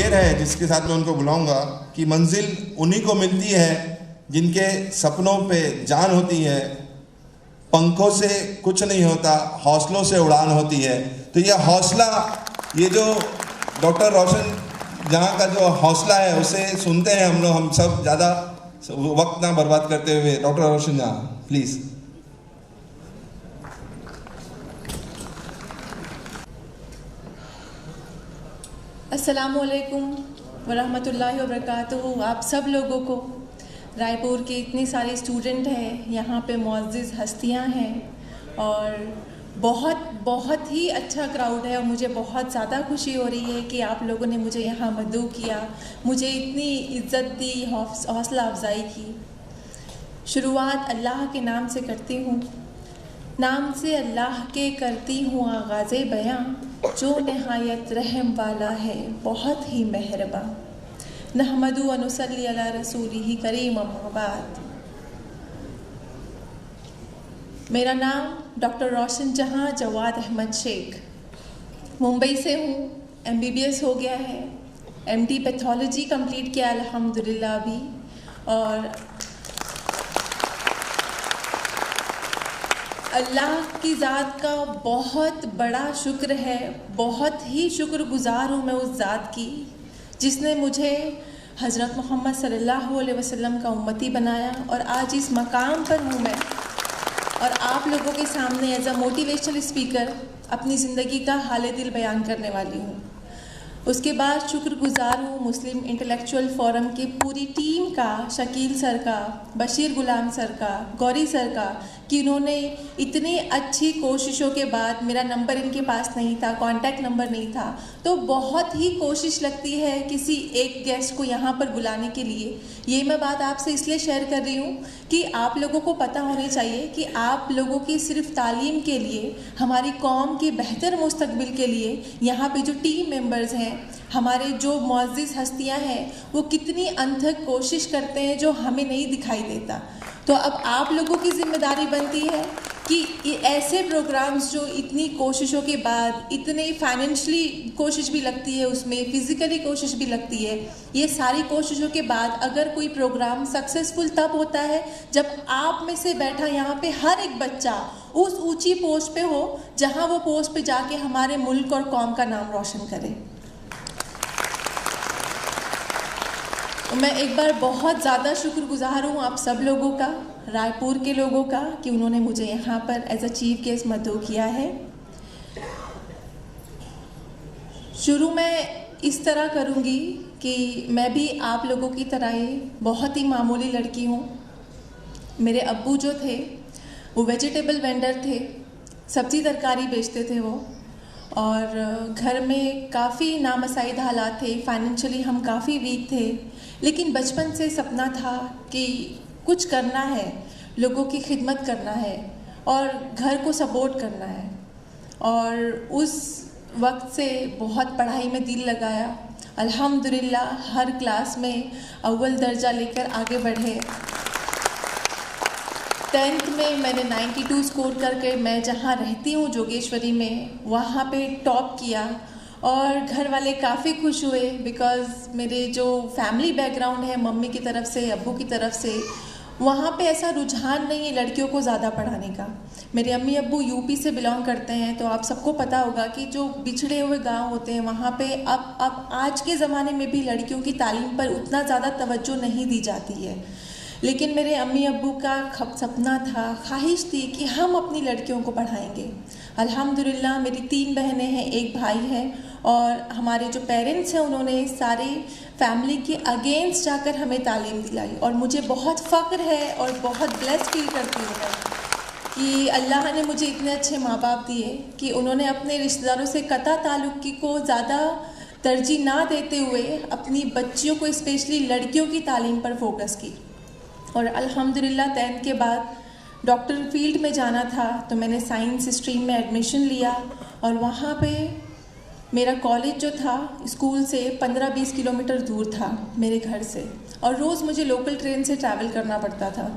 शेर है जिसके साथ मैं उनको बुलाऊंगा कि मंजिल उन्हीं को मिलती है जिनके सपनों पे जान होती है, पंखों से कुछ नहीं होता, हौसलों से उड़ान होती है। तो यह हौसला, ये जो डॉक्टर रोशन जहाँ का जो हौसला है उसे सुनते हैं हम लोग, हम सब ज़्यादा वक्त ना बर्बाद करते हुए। डॉक्टर रोशन जहाँ, प्लीज़। अस्सलामुअलैकुम वरहमतुल्लाहि वबरकातुहू। आप सब लोगों को, रायपुर के इतने सारे स्टूडेंट हैं, यहाँ पे मुअज़्ज़िज़ हस्तियाँ हैं और बहुत ही अच्छा क्राउड है और मुझे बहुत ज़्यादा खुशी हो रही है कि आप लोगों ने मुझे यहाँ मदऊ किया, मुझे इतनी इज़्ज़त दी, हौसला अफजाई की। शुरुआत अल्लाह के नाम से करती हूँ, नाम से अल्लाह के करती हूँ आगाज़े बयां, जो नहायत रहम वाला है बहुत ही मेहरबां। नहमदु व नुसल्ली अला रसूलिही करीम, अम्मा बाद। मेरा नाम डॉक्टर रोशन जहाँ जवाद अहमद शेख, मुंबई से हूँ। MBBS हो गया है, MD पैथोलॉजी कंप्लीट किया अल्हम्दुलिल्लाह अभी। और अल्लाह की ज़ात का बहुत बड़ा शुक्र है, बहुत ही शुक्रगुज़ार हूँ मैं उस ज़ात की जिसने मुझे हज़रत मोहम्मद सल्लल्लाहु अलैहि वसल्लम का उम्मती बनाया और आज इस मकाम पर हूँ मैं और आप लोगों के सामने एज अ मोटिवेशनल स्पीकर अपनी ज़िंदगी का हाल दिल बयान करने वाली हूँ। उसके बाद शुक्रगुज़ार हूँ मुस्लिम इंटेलेक्चुअल फोरम की पूरी टीम का, शकील सर का, बशीर गुलाम सर का, गौरी सर का, कि उन्होंने इतनी अच्छी कोशिशों के बाद, मेरा नंबर इनके पास नहीं था, कांटेक्ट नंबर नहीं था, तो बहुत ही कोशिश लगती है किसी एक गेस्ट को यहाँ पर बुलाने के लिए। ये मैं बात आपसे इसलिए शेयर कर रही हूँ कि आप लोगों को पता होनी चाहिए कि आप लोगों की सिर्फ तालीम के लिए, हमारी कौम के बेहतर मुस्तकबिल के लिए यहाँ पे जो टीम मेंबर्स हैं, हमारे जो मुअज़्ज़िज़ हस्तियाँ हैं, वो कितनी अनथक कोशिश करते हैं जो हमें नहीं दिखाई देता। तो अब आप लोगों की जिम्मेदारी बनती है कि ऐसे प्रोग्राम्स जो इतनी कोशिशों के बाद, इतने फाइनेंशली कोशिश भी लगती है, उसमें फिज़िकली कोशिश भी लगती है, ये सारी कोशिशों के बाद अगर कोई प्रोग्राम सक्सेसफुल तब होता है जब आप में से बैठा यहाँ पे हर एक बच्चा उस ऊंची पोस्ट पे हो जहाँ वो पोस्ट पे जाके हमारे मुल्क और कौम का नाम रोशन करे। मैं एक बार बहुत ज़्यादा शुक्रगुज़ार हूँ आप सब लोगों का, रायपुर के लोगों का, कि उन्होंने मुझे यहाँ पर एज अ चीफ गेस्ट मदऊ किया है। शुरू मैं इस तरह करूँगी कि मैं भी आप लोगों की तरह ही बहुत ही मामूली लड़की हूँ। मेरे अब्बू जो थे वो वेजिटेबल वेंडर थे, सब्ज़ी तरकारी बेचते थे वो, और घर में काफ़ी नामसाइद हालात थे, फाइनेंशियली हम काफ़ी वीक थे, लेकिन बचपन से सपना था कि कुछ करना है, लोगों की खिदमत करना है और घर को सपोर्ट करना है। और उस वक्त से बहुत पढ़ाई में दिल लगाया, अल्हम्दुलिल्लाह हर क्लास में अव्वल दर्जा लेकर आगे बढ़े। 10th में मैंने 92 स्कोर करके मैं जहाँ रहती हूँ जोगेश्वरी में, वहाँ पे टॉप किया और घर वाले काफ़ी खुश हुए बिकॉज़ मेरे जो फैमिली बैकग्राउंड है, मम्मी की तरफ से, अब्बू की तरफ से, वहाँ पे ऐसा रुझान नहीं है लड़कियों को ज़्यादा पढ़ाने का। मेरे अम्मी अब्बू यूपी से बिलोंग करते हैं, तो आप सबको पता होगा कि जो बिछड़े हुए गांव होते हैं वहाँ पे अब आज के ज़माने में भी लड़कियों की तालीम पर उतना ज़्यादा तवज्जो नहीं दी जाती है। लेकिन मेरे अम्मी अब्बू का सपना था, ख्वाहिश थी कि हम अपनी लड़कियों को पढ़ाएंगे। अल्हम्दुलिल्लाह मेरी 3 बहनें हैं, 1 भाई है, और हमारे जो पेरेंट्स हैं उन्होंने सारे फैमिली के अगेंस्ट जाकर हमें तालीम दिलाई और मुझे बहुत फ़ख्र है और बहुत ब्लेस्ड फील करती हूँ मैं कि अल्लाह ने मुझे इतने अच्छे माँ बाप दिए कि उन्होंने अपने रिश्तेदारों से कता ताल्लुक़ को ज़्यादा तरजीह ना देते हुए अपनी बच्चियों को, स्पेशली लड़कियों की तालीम पर फोकस की। और अल्हम्दुलिल्लाह 10th के बाद डॉक्टर फील्ड में जाना था तो मैंने साइंस स्ट्रीम में एडमिशन लिया और वहाँ पे मेरा कॉलेज जो था स्कूल से 15-20 किलोमीटर दूर था मेरे घर से, और रोज़ मुझे लोकल ट्रेन से ट्रैवल करना पड़ता था।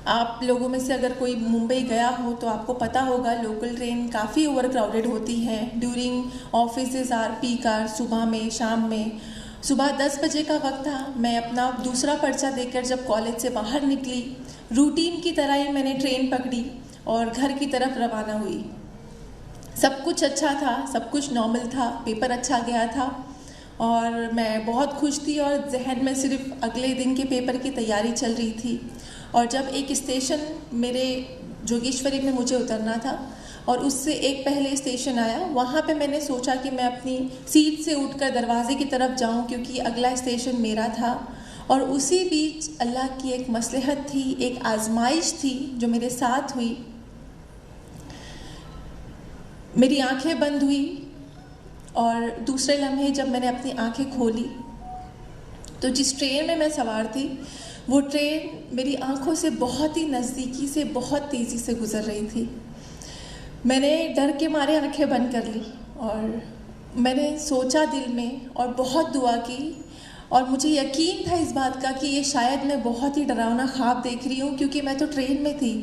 आप लोगों में से अगर कोई मुंबई गया हो तो आपको पता होगा लोकल ट्रेन काफ़ी ओवर क्राउडेड होती है during office hour peak hour, सुबह में, शाम में। सुबह 10 बजे का वक्त था, मैं अपना दूसरा पर्चा देकर जब कॉलेज से बाहर निकली, रूटीन की तरह ही मैंने ट्रेन पकड़ी और घर की तरफ रवाना हुई। सब कुछ अच्छा था, सब कुछ नॉर्मल था, पेपर अच्छा गया था और मैं बहुत खुश थी और जहन में सिर्फ अगले दिन के पेपर की तैयारी चल रही थी। और जब एक स्टेशन मेरे जोगेश्वरी में मुझे उतरना था और उससे एक पहले स्टेशन आया, वहाँ पे मैंने सोचा कि मैं अपनी सीट से उठकर दरवाजे की तरफ जाऊँ क्योंकि अगला स्टेशन मेरा था। और उसी बीच अल्लाह की एक मसलहत थी, एक आजमाइश थी जो मेरे साथ हुई। मेरी आंखें बंद हुई और दूसरे लम्हे जब मैंने अपनी आंखें खोली तो जिस ट्रेन में मैं सवार थी वो ट्रेन मेरी आंखों से बहुत ही नज़दीकी से बहुत तेज़ी से गुज़र रही थी। मैंने डर के मारे आंखें बंद कर ली और मैंने सोचा दिल में और बहुत दुआ की और मुझे यकीन था इस बात का कि ये शायद मैं बहुत ही डरावना ख्वाब देख रही हूँ क्योंकि मैं तो ट्रेन में थी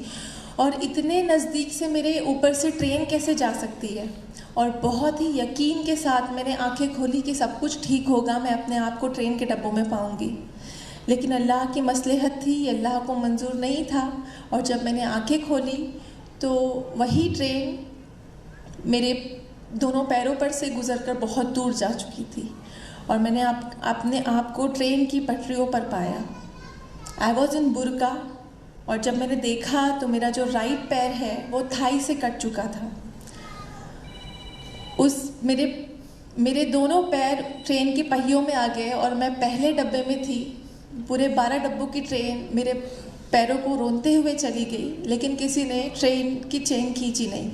और इतने नज़दीक से मेरे ऊपर से ट्रेन कैसे जा सकती है। और बहुत ही यकीन के साथ मैंने आंखें खोली कि सब कुछ ठीक होगा, मैं अपने आप को ट्रेन के डब्बों में पाऊंगी। लेकिन अल्लाह की मसलहत थी, अल्लाह को मंजूर नहीं था और जब मैंने आंखें खोली तो वही ट्रेन मेरे दोनों पैरों पर से गुजरकर बहुत दूर जा चुकी थी और मैंने अपने आप को ट्रेन की पटरियों पर पाया। आई वॉज इन बुरका और जब मैंने देखा तो मेरा जो राइट पैर है वो थाई से कट चुका था। मेरे दोनों पैर ट्रेन के पहियों में आ गए और मैं पहले डब्बे में थी। पूरे 12 डब्बों की ट्रेन मेरे पैरों को रोनते हुए चली गई, लेकिन किसी ने ट्रेन की चेन खींची नहीं।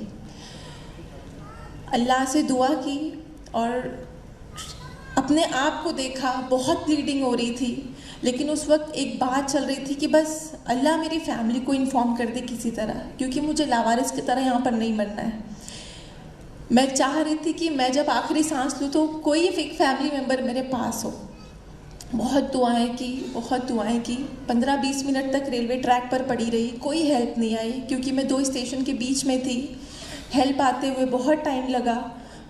अल्लाह से दुआ की और अपने आप को देखा, बहुत ब्लीडिंग हो रही थी, लेकिन उस वक्त एक बात चल रही थी कि बस अल्लाह मेरी फैमिली को इन्फॉर्म कर दे किसी तरह, क्योंकि मुझे लावारिस की तरह यहाँ पर नहीं मरना है। मैं चाह रही थी कि मैं जब आखिरी सांस लूँ तो कोई एक फैमिली मेम्बर मेरे पास हो। बहुत दुआएं की 15-20 मिनट तक रेलवे ट्रैक पर पड़ी रही, कोई हेल्प नहीं आई क्योंकि मैं 2 स्टेशन के बीच में थी। हेल्प आते हुए बहुत टाइम लगा।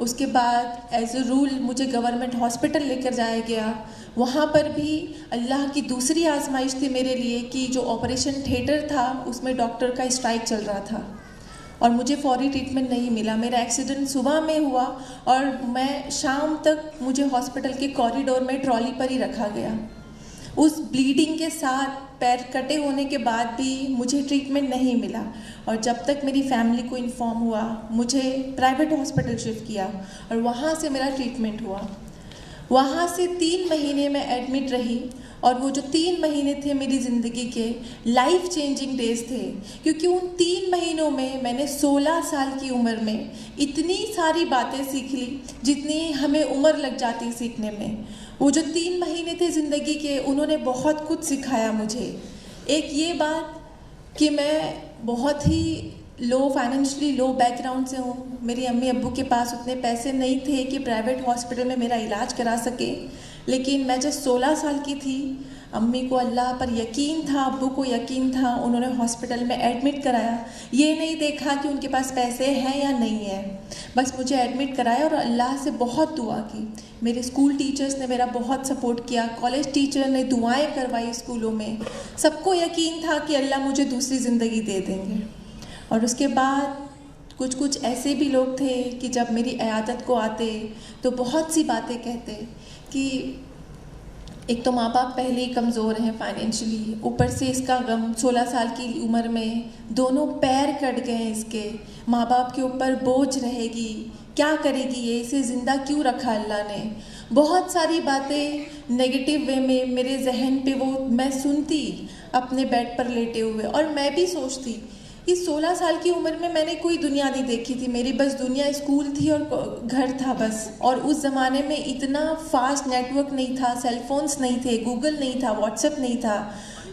उसके बाद एज अ रूल मुझे गवर्नमेंट हॉस्पिटल लेकर जाया गया। वहाँ पर भी अल्लाह की दूसरी आजमाइश थी मेरे लिए कि जो ऑपरेशन थिएटर था उसमें डॉक्टर का स्ट्राइक चल रहा था और मुझे फौरी ट्रीटमेंट नहीं मिला। मेरा एक्सीडेंट सुबह में हुआ और मैं शाम तक मुझे हॉस्पिटल के कॉरिडोर में ट्रॉली पर ही रखा गया। उस ब्लीडिंग के साथ पैर कटे होने के बाद भी मुझे ट्रीटमेंट नहीं मिला और जब तक मेरी फैमिली को इन्फॉर्म हुआ मुझे प्राइवेट हॉस्पिटल शिफ्ट किया और वहाँ से मेरा ट्रीटमेंट हुआ। वहाँ से 3 महीने में एडमिट रही और वो जो 3 महीने थे मेरी ज़िंदगी के लाइफ चेंजिंग डेज थे, क्योंकि उन 3 महीनों में मैंने 16 साल की उम्र में इतनी सारी बातें सीख ली जितनी हमें उम्र लग जाती सीखने में। वो जो 3 महीने थे ज़िंदगी के, उन्होंने बहुत कुछ सिखाया मुझे। एक ये बात कि मैं बहुत ही फाइनेंशियली लो बैकग्राउंड से हूँ। मेरी अम्मी अब्बू के पास उतने पैसे नहीं थे कि प्राइवेट हॉस्पिटल में मेरा इलाज करा सके, लेकिन मैं जब 16 साल की थी, अम्मी को अल्लाह पर यकीन था, अब्बू को यकीन था, उन्होंने हॉस्पिटल में एडमिट कराया। ये नहीं देखा कि उनके पास पैसे हैं या नहीं है, बस मुझे एडमिट कराया और अल्लाह से बहुत दुआ की। मेरे स्कूल टीचर्स ने मेरा बहुत सपोर्ट किया, कॉलेज टीचर ने दुआएं करवाई स्कूलों में। सबको यकीन था कि अल्लाह मुझे दूसरी ज़िंदगी दे देंगे। और उसके बाद कुछ ऐसे भी लोग थे कि जब मेरी इयादत को आते तो बहुत सी बातें कहते कि एक तो माँ बाप पहले ही कमज़ोर हैं फाइनेंशियली, ऊपर से इसका गम, 16 साल की उम्र में दोनों पैर कट गए इसके, माँ बाप के ऊपर बोझ रहेगी, क्या करेगी ये, इसे ज़िंदा क्यों रखा अल्लाह ने। बहुत सारी बातें नेगेटिव वे में मेरे जहन पे वो मैं सुनती अपने बेड पर लेटे हुए, और मैं भी सोचती इस 16 साल की उम्र में मैंने कोई दुनिया नहीं देखी थी। मेरी बस दुनिया स्कूल थी और घर था बस। और उस ज़माने में इतना फास्ट नेटवर्क नहीं था, सेलफोन्स नहीं थे, गूगल नहीं था, व्हाट्सएप नहीं था,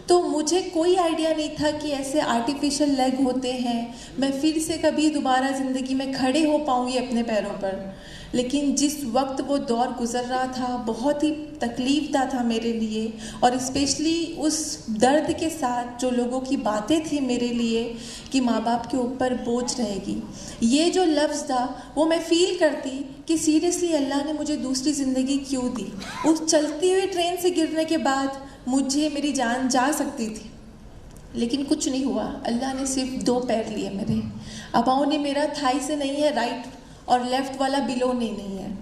तो मुझे कोई आइडिया नहीं था कि ऐसे आर्टिफिशियल लेग होते हैं, मैं फिर से कभी दोबारा ज़िंदगी में खड़े हो पाऊँगी अपने पैरों पर। लेकिन जिस वक्त वो दौर गुजर रहा था बहुत ही तकलीफ़दा था मेरे लिए, और स्पेशली उस दर्द के साथ जो लोगों की बातें थी मेरे लिए कि माँ बाप के ऊपर बोझ रहेगी, ये जो लफ्ज़ था वो मैं फ़ील करती कि सीरियसली अल्लाह ने मुझे दूसरी ज़िंदगी क्यों दी। उस चलती हुई ट्रेन से गिरने के बाद मुझे मेरी जान जा सकती थी, लेकिन कुछ नहीं हुआ। अल्लाह ने सिर्फ 2 पैर लिए मेरे। अबाव ने मेरा थाई से नहीं है, राइट और लेफ़्ट वाला बिलो नहीं है।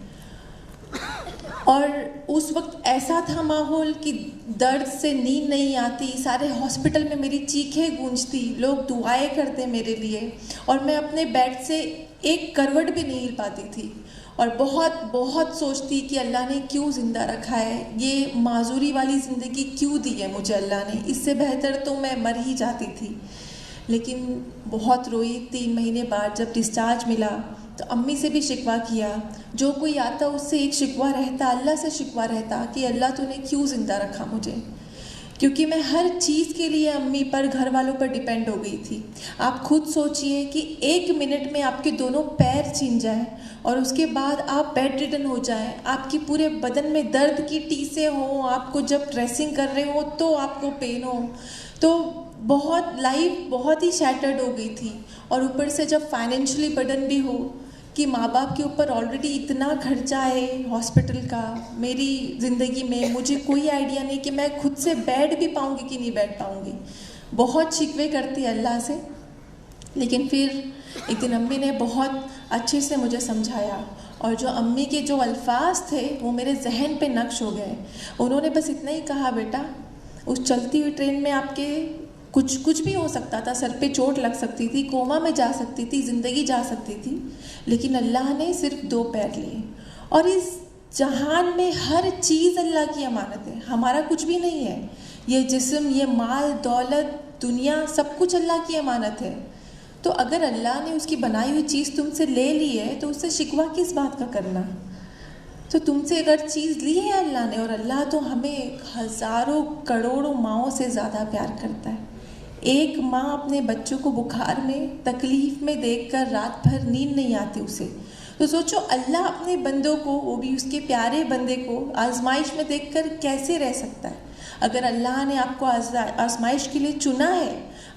और उस वक्त ऐसा था माहौल कि दर्द से नींद नहीं आती, सारे हॉस्पिटल में मेरी चीखें गूंजती, लोग दुआएं करते मेरे लिए, और मैं अपने बेड से एक करवट भी नहीं हिल पाती थी, और बहुत बहुत सोचती कि अल्लाह ने क्यों ज़िंदा रखा है, ये माजूरी वाली ज़िंदगी क्यों दी है मुझे अल्लाह ने, इससे बेहतर तो मैं मर ही जाती थी। लेकिन बहुत रोई। 3 महीने बाद जब डिस्चार्ज मिला तो अम्मी से भी शिकवा किया, जो कोई आता उससे एक शिकवा रहता, अल्लाह से शिकवा रहता कि अल्लाह तूने क्यों ज़िंदा रखा मुझे, क्योंकि मैं हर चीज़ के लिए अम्मी पर, घर वालों पर डिपेंड हो गई थी। आप खुद सोचिए कि 1 मिनट में आपके दोनों पैर छिन जाए और उसके बाद आप बेड रिडन हो जाए, आपकी पूरे बदन में दर्द की टीसें हों, आपको जब ड्रेसिंग कर रहे हो तो आपको पेन हो, तो बहुत लाइफ बहुत ही शैटर्ड हो गई थी। और ऊपर से जब फाइनेंशियली बर्डन भी हो कि माँ बाप के ऊपर ऑलरेडी इतना खर्चा है हॉस्पिटल का, मेरी ज़िंदगी में मुझे कोई आइडिया नहीं कि मैं खुद से बैठ भी पाऊँगी कि नहीं बैठ पाऊँगी। बहुत शिकवे करती अल्लाह से, लेकिन फिर एक दिन अम्मी ने बहुत अच्छे से मुझे समझाया, और जो अम्मी के जो अल्फाज थे वो मेरे जहन पे नक्श हो गए। उन्होंने बस इतना ही कहा, बेटा उस चलती हुई ट्रेन में आपके कुछ भी हो सकता था, सर पे चोट लग सकती थी, कोमा में जा सकती थी, ज़िंदगी जा सकती थी, लेकिन अल्लाह ने सिर्फ 2 पैर लिए। और इस जहान में हर चीज़ अल्लाह की अमानत है, हमारा कुछ भी नहीं है। ये जिस्म, ये माल दौलत, दुनिया, सब कुछ अल्लाह की अमानत है। तो अगर अल्लाह ने उसकी बनाई हुई चीज़ तुमसे ले ली है तो उससे शिकवा किस बात का करना। तो तुमसे अगर चीज़ ली है अल्लाह ने, और अल्लाह तो हमें हज़ारों करोड़ों माँओं से ज़्यादा प्यार करता है। एक माँ अपने बच्चों को बुखार में, तकलीफ़ में देखकर रात भर नींद नहीं आती उसे, तो सोचो अल्लाह अपने बंदों को, वो भी उसके प्यारे बंदे को, आजमाइश में देखकर कैसे रह सकता है। अगर अल्लाह ने आपको आजमाइश के लिए चुना है,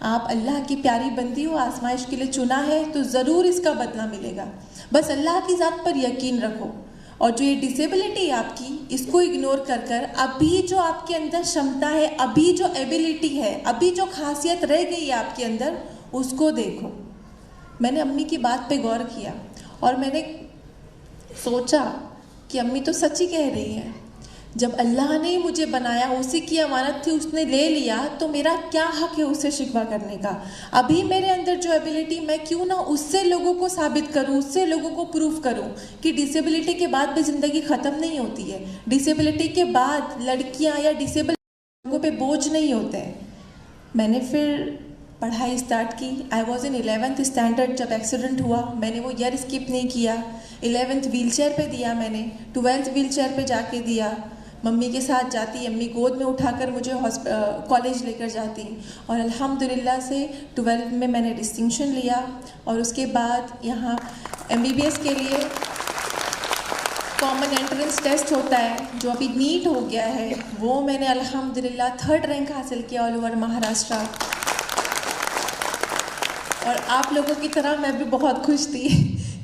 आप अल्लाह की प्यारी बंदी हो, आजमाइश के लिए चुना है, तो ज़रूर इसका बदला मिलेगा। बस अल्लाह की ज़ात पर यकीन रखो। और जो ये डिसेबिलिटी है आपकी, इसको इग्नोर कर अभी जो आपके अंदर क्षमता है, अभी जो एबिलिटी है, अभी जो खासियत रह गई है आपके अंदर, उसको देखो। मैंने अम्मी की बात पे गौर किया और मैंने सोचा कि अम्मी तो सच ही कह रही है। जब अल्लाह ने मुझे बनाया, उसी की अमानत थी, उसने ले लिया, तो मेरा क्या हक है उससे शिकवा करने का। अभी मेरे अंदर जो एबिलिटी, मैं क्यों ना उससे लोगों को साबित करूं, उससे लोगों को प्रूफ करूं कि डिसेबिलिटी के बाद भी ज़िंदगी ख़त्म नहीं होती है। डिसेबिलिटी के बाद लड़कियां या डिसेबल लोगों पे बोझ नहीं होते हैं। मैंने फिर पढ़ाई स्टार्ट की। I was in 11th standard जब एक्सीडेंट हुआ। मैंने वो ईयर स्किप नहीं किया। 11th व्हीलचेयर पे दिया मैंने, 12th व्हीलचेयर पे जाके दिया। मम्मी के साथ जाती, अम्मी गोद में उठाकर मुझे कॉलेज लेकर जाती, और अल्हम्दुलिल्लाह से 12th में मैंने डिस्टिंक्शन लिया। और उसके बाद यहाँ MBBS के लिए कॉमन एंट्रेंस टेस्ट होता है, जो अभी नीट हो गया है, वो मैंने अल्हम्दुलिल्लाह 3rd रैंक हासिल किया ऑल ओवर महाराष्ट्र। और आप लोगों की तरह मैं भी बहुत खुश थी